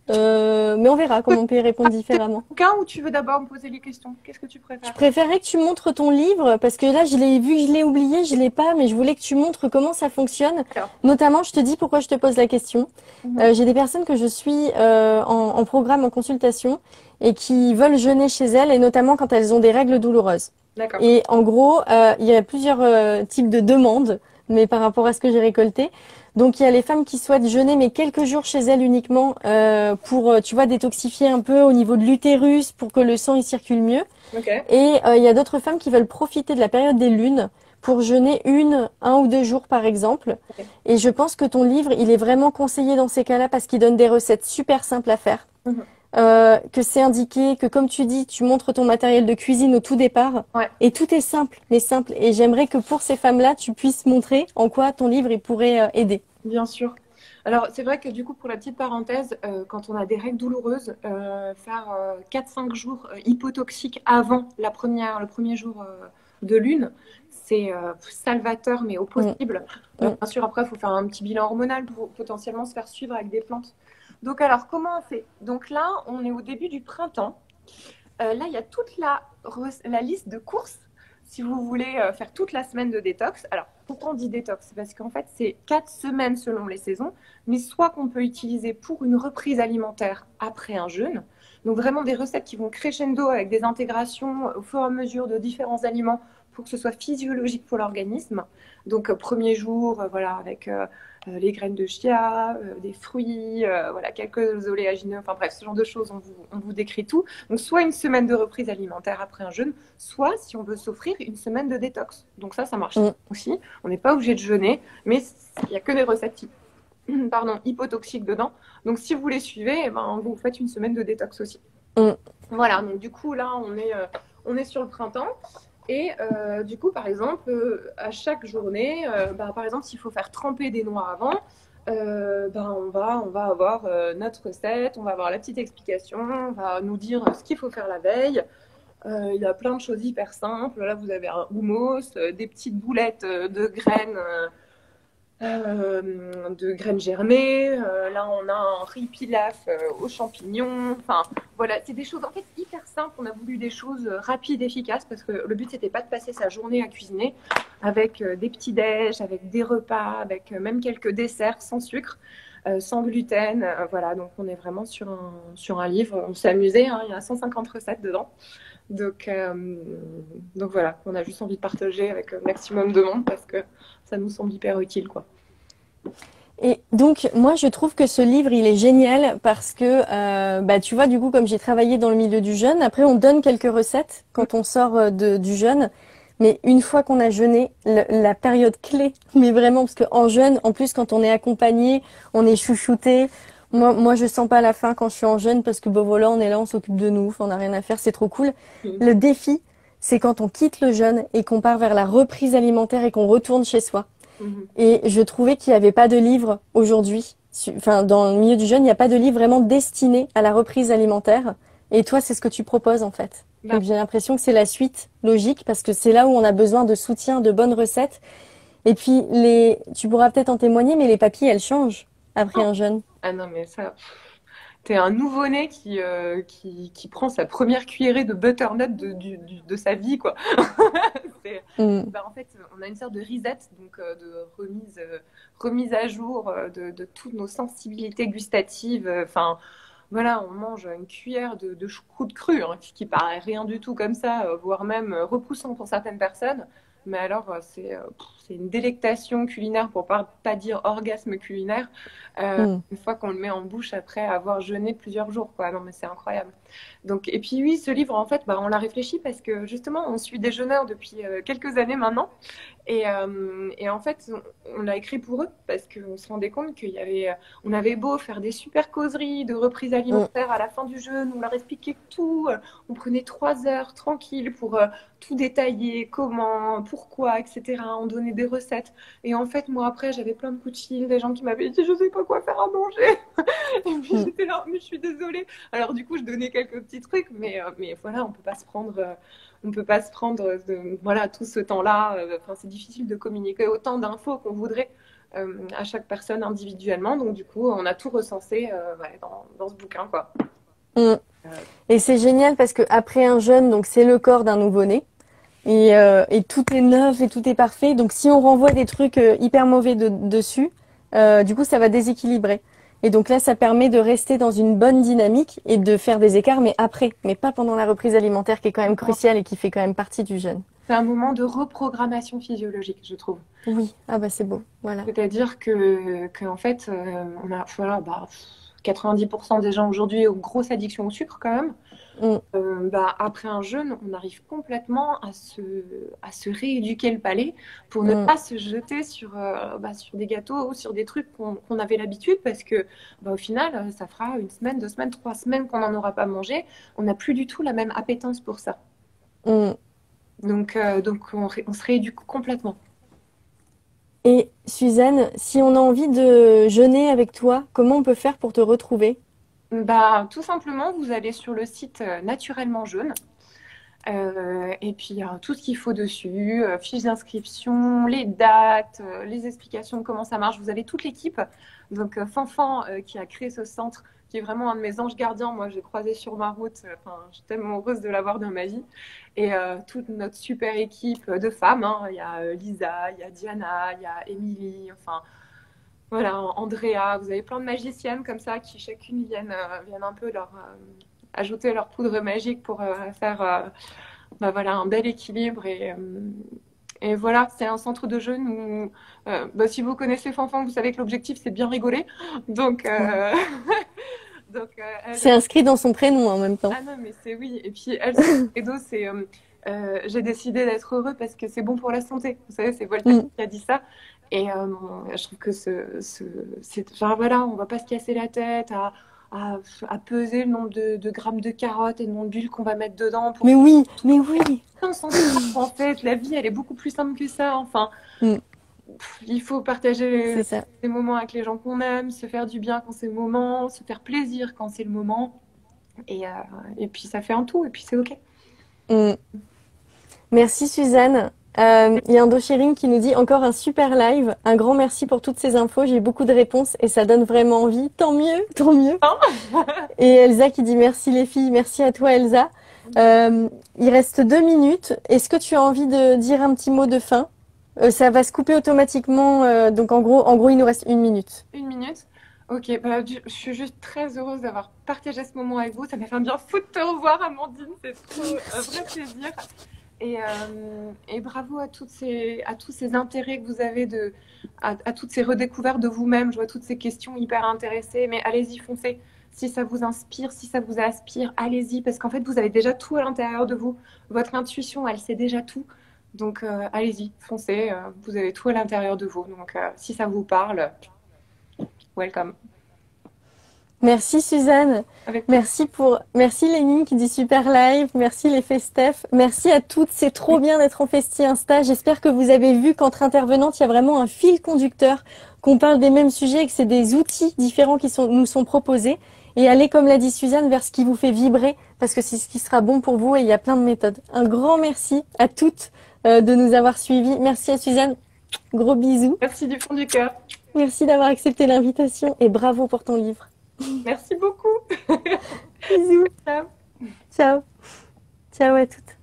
on verra comment on peut y répondre différemment. Cas où tu veux d'abord me poser les questions? Qu'est-ce que tu préfères? Je préférerais que tu montres ton livre parce que là, je l'ai vu, je l'ai oublié, je l'ai pas, mais je voulais que tu montres comment ça fonctionne. Alors. Notamment, je te dis pourquoi je te pose la question. J'ai des personnes que je suis en programme, en consultation, et qui veulent jeûner chez elles, et notamment quand elles ont des règles douloureuses. D'accord. Et en gros, il y a plusieurs types de demandes, mais par rapport à ce que j'ai récolté. Donc, il y a les femmes qui souhaitent jeûner, mais quelques jours chez elles uniquement pour, tu vois, détoxifier un peu au niveau de l'utérus pour que le sang y circule mieux. Okay. Et il y a d'autres femmes qui veulent profiter de la période des lunes pour jeûner 1 ou 2 jours, par exemple. Okay. Et je pense que ton livre, il est vraiment conseillé dans ces cas-là parce qu'il donne des recettes super simples à faire. Que c'est indiqué, que comme tu dis, tu montres ton matériel de cuisine au tout départ. Ouais. Et tout est simple, mais simple. Et j'aimerais que pour ces femmes-là, tu puisses montrer en quoi ton livre il pourrait aider. Bien sûr. Alors, c'est vrai que du coup, pour la petite parenthèse, quand on a des règles douloureuses, faire 4-5 jours hypotoxiques avant le premier jour de lune, c'est salvateur, mais au possible. Bien sûr, après, il faut faire un petit bilan hormonal pour potentiellement se faire suivre avec des plantes. Donc, alors, comment on fait? Donc là, on est au début du printemps. Là, il y a toute la liste de courses si vous voulez faire toute la semaine de détox. Alors, pourquoi on dit détox? Parce qu'en fait, c'est 4 semaines selon les saisons, mais soit qu'on peut utiliser pour une reprise alimentaire après un jeûne. Donc, vraiment des recettes qui vont crescendo avec des intégrations au fur et à mesure de différents aliments pour que ce soit physiologique pour l'organisme. Donc, premier jour, voilà, avec les graines de chia, des fruits, voilà, quelques oléagineux, enfin bref, ce genre de choses, on vous décrit tout. Donc, soit une semaine de reprise alimentaire après un jeûne, soit, si on veut s'offrir, une semaine de détox. Donc ça marche aussi. On n'est pas obligé de jeûner, mais il n'y a que des recettes hypotoxiques dedans. Donc, si vous les suivez, vous faites une semaine de détox aussi. Voilà, donc du coup, là, on est sur le printemps. Et du coup, par exemple, à chaque journée, par exemple, s'il faut faire tremper des noix avant, on va avoir notre recette, on va avoir la petite explication, on va nous dire ce qu'il faut faire la veille. Il y a plein de choses hyper simples. Là, vous avez un houmous, des petites boulettes de graines germées. Là, on a un riz pilaf aux champignons. Enfin, voilà, c'est des choses en fait hyper simples. On a voulu des choses rapides, efficaces, parce que le but, c'était pas de passer sa journée à cuisiner avec des petits déj, avec des repas, avec même quelques desserts sans sucre. sans gluten. Voilà, donc on est vraiment sur un livre. On s'est amusé, hein, il y a 150 recettes dedans. Donc, donc voilà, on a juste envie de partager avec le maximum de monde parce que ça nous semble hyper utile, quoi. Et donc, moi, je trouve que ce livre, il est génial parce que, bah, tu vois, du coup, comme j'ai travaillé dans le milieu du jeûne, après, on donne quelques recettes quand on sort du jeûne. Mais une fois qu'on a jeûné, la période clé, mais vraiment, parce qu'en jeûne, en plus, quand on est accompagné, on est chouchouté. Moi, je sens pas la faim quand je suis en jeûne parce que, bon, voilà, on est là, on s'occupe de nous, on n'a rien à faire, c'est trop cool. Le défi, c'est quand on quitte le jeûne et qu'on part vers la reprise alimentaire et qu'on retourne chez soi. Et je trouvais qu'il n'y avait pas de livre aujourd'hui. Enfin, dans le milieu du jeûne, il n'y a pas de livre vraiment destiné à la reprise alimentaire. Et toi, c'est ce que tu proposes, en fait. Donc, j'ai l'impression que c'est la suite logique parce que c'est là où on a besoin de soutien, de bonnes recettes. Et puis, tu pourras peut-être en témoigner, mais les papilles, elles changent après un jeûne. Ah non, mais ça, t'es un nouveau-né qui prend sa première cuillerée de butternut de sa vie, quoi. En fait, on a une sorte de reset, donc de remise à jour de toutes nos sensibilités gustatives. Enfin, voilà, on mange une cuillère de choucroute crue, hein, qui paraît rien du tout comme ça, voire même repoussant pour certaines personnes. Mais alors, c'est une délectation culinaire, pour pas dire orgasme culinaire, une fois qu'on le met en bouche après avoir jeûné plusieurs jours, quoi. Non, mais c'est incroyable. Donc, et puis oui, ce livre, en fait, bah, on l'a réfléchi parce que justement, on suit des jeûneurs depuis quelques années maintenant. Et en fait, on l'a écrit pour eux parce qu'on se rendait compte on avait beau faire des super causeries de reprise alimentaire à la fin du jeûne, on leur expliquait tout, on prenait 3 heures tranquille pour tout détailler, comment, pourquoi, etc. On donnait des recettes. Et en fait, moi après, j'avais plein de coups de fil, des gens qui m'avaient dit je sais pas quoi faire à manger. Et puis j'étais là, mais je suis désolée. Alors du coup, je donnais quelques petits trucs, mais voilà, on peut pas se prendre voilà, tout ce temps-là. Enfin, c'est difficile de communiquer autant d'infos qu'on voudrait à chaque personne individuellement. Donc, du coup, on a tout recensé ouais, dans ce bouquin, quoi. Et c'est génial parce que après un jeûne, donc c'est le corps d'un nouveau-né. Et tout est neuf et tout est parfait. Donc, si on renvoie des trucs hyper mauvais dessus, du coup, ça va déséquilibrer. Et donc là, ça permet de rester dans une bonne dynamique et de faire des écarts, mais après, mais pas pendant la reprise alimentaire qui est quand même cruciale et qui fait quand même partie du jeûne. C'est un moment de reprogrammation physiologique, je trouve. Oui, ah bah c'est beau, voilà. C'est-à-dire que en fait, on a, voilà, 90% des gens aujourd'hui ont grosse addiction au sucre quand même. Après un jeûne, on arrive complètement à se rééduquer le palais pour ne pas se jeter sur des gâteaux ou sur des trucs qu'on avait l'habitude parce que au final, ça fera 1 semaine, 2 semaines, 3 semaines qu'on n'en aura pas mangé. On n'a plus du tout la même appétence pour ça. Donc on se rééduque complètement. Et Suzanne, si on a envie de jeûner avec toi, comment on peut faire pour te retrouver ? Tout simplement, vous allez sur le site Naturellement Jeûne. Et puis, il y a tout ce qu'il faut dessus, fiche d'inscription, les dates, les explications de comment ça marche. Vous avez toute l'équipe. Donc, Fanfan, qui a créé ce centre, qui est vraiment un de mes anges gardiens. Moi, j'ai croisé sur ma route. Je suis tellement heureuse de l'avoir dans ma vie. Et toute notre super équipe de femmes. Hein. Il y a Lisa, il y a Diana, il y a Émilie, enfin... Voilà, Andrea, vous avez plein de magiciennes comme ça qui chacune viennent un peu ajouter leur poudre magique pour faire voilà, un bel équilibre. Et voilà, c'est un centre de jeûne où, si vous connaissez Fanfan, vous savez que l'objectif c'est bien rigoler. Donc, c'est inscrit dans son prénom en même temps. Ah non, mais c'est oui. Et puis, Edo, c'est j'ai décidé d'être heureux parce que c'est bon pour la santé. Vous savez, c'est Voltaire qui a dit ça. Et je trouve que enfin voilà, on va pas se casser la tête à peser le nombre de grammes de carottes et le nombre d'huile qu'on va mettre dedans. Mais oui, mais oui. En fait, la vie, elle est beaucoup plus simple que ça. Enfin, il faut partager ces moments avec les gens qu'on aime, se faire du bien quand c'est le moment, se faire plaisir quand c'est le moment. Et puis ça fait un tout, et puis c'est OK. Merci Suzanne. Il y a Indosharing qui nous dit encore un super live. Un grand merci pour toutes ces infos. J'ai beaucoup de réponses et ça donne vraiment envie. Tant mieux, tant mieux. Et Elsa qui dit merci les filles. Merci à toi Elsa. Il reste 2 minutes. Est-ce que tu as envie de dire un petit mot de fin? Ça va se couper automatiquement. Donc en gros, il nous reste 1 minute. 1 minute. Ok, bah, je suis juste très heureuse d'avoir partagé ce moment avec vous. Ça m'a fait un bien fou de te revoir, Amandine. C'est trop un vrai plaisir. Et bravo à tous ces intérêts que vous avez, à toutes ces redécouvertes de vous-même. Je vois toutes ces questions hyper intéressées. Mais allez-y, foncez. Si ça vous inspire, si ça vous aspire, allez-y. Parce qu'en fait, vous avez déjà tout à l'intérieur de vous. Votre intuition, elle sait déjà tout. Donc, allez-y, foncez. Vous avez tout à l'intérieur de vous. Donc, si ça vous parle, welcome. Merci Suzanne, Avec merci Lénie qui dit super live, merci les Festef, merci à toutes, c'est trop bien d'être en Festi Insta. J'espère que vous avez vu qu'entre intervenantes, il y a vraiment un fil conducteur, qu'on parle des mêmes sujets et que c'est des outils différents qui nous sont proposés. Et allez, comme l'a dit Suzanne, vers ce qui vous fait vibrer, parce que c'est ce qui sera bon pour vous et il y a plein de méthodes. Un grand merci à toutes de nous avoir suivis. Merci à Suzanne, gros bisous. Merci du fond du cœur. Merci d'avoir accepté l'invitation et bravo pour ton livre. Merci beaucoup. Bisous. Ciao. Ciao. Ciao à toutes.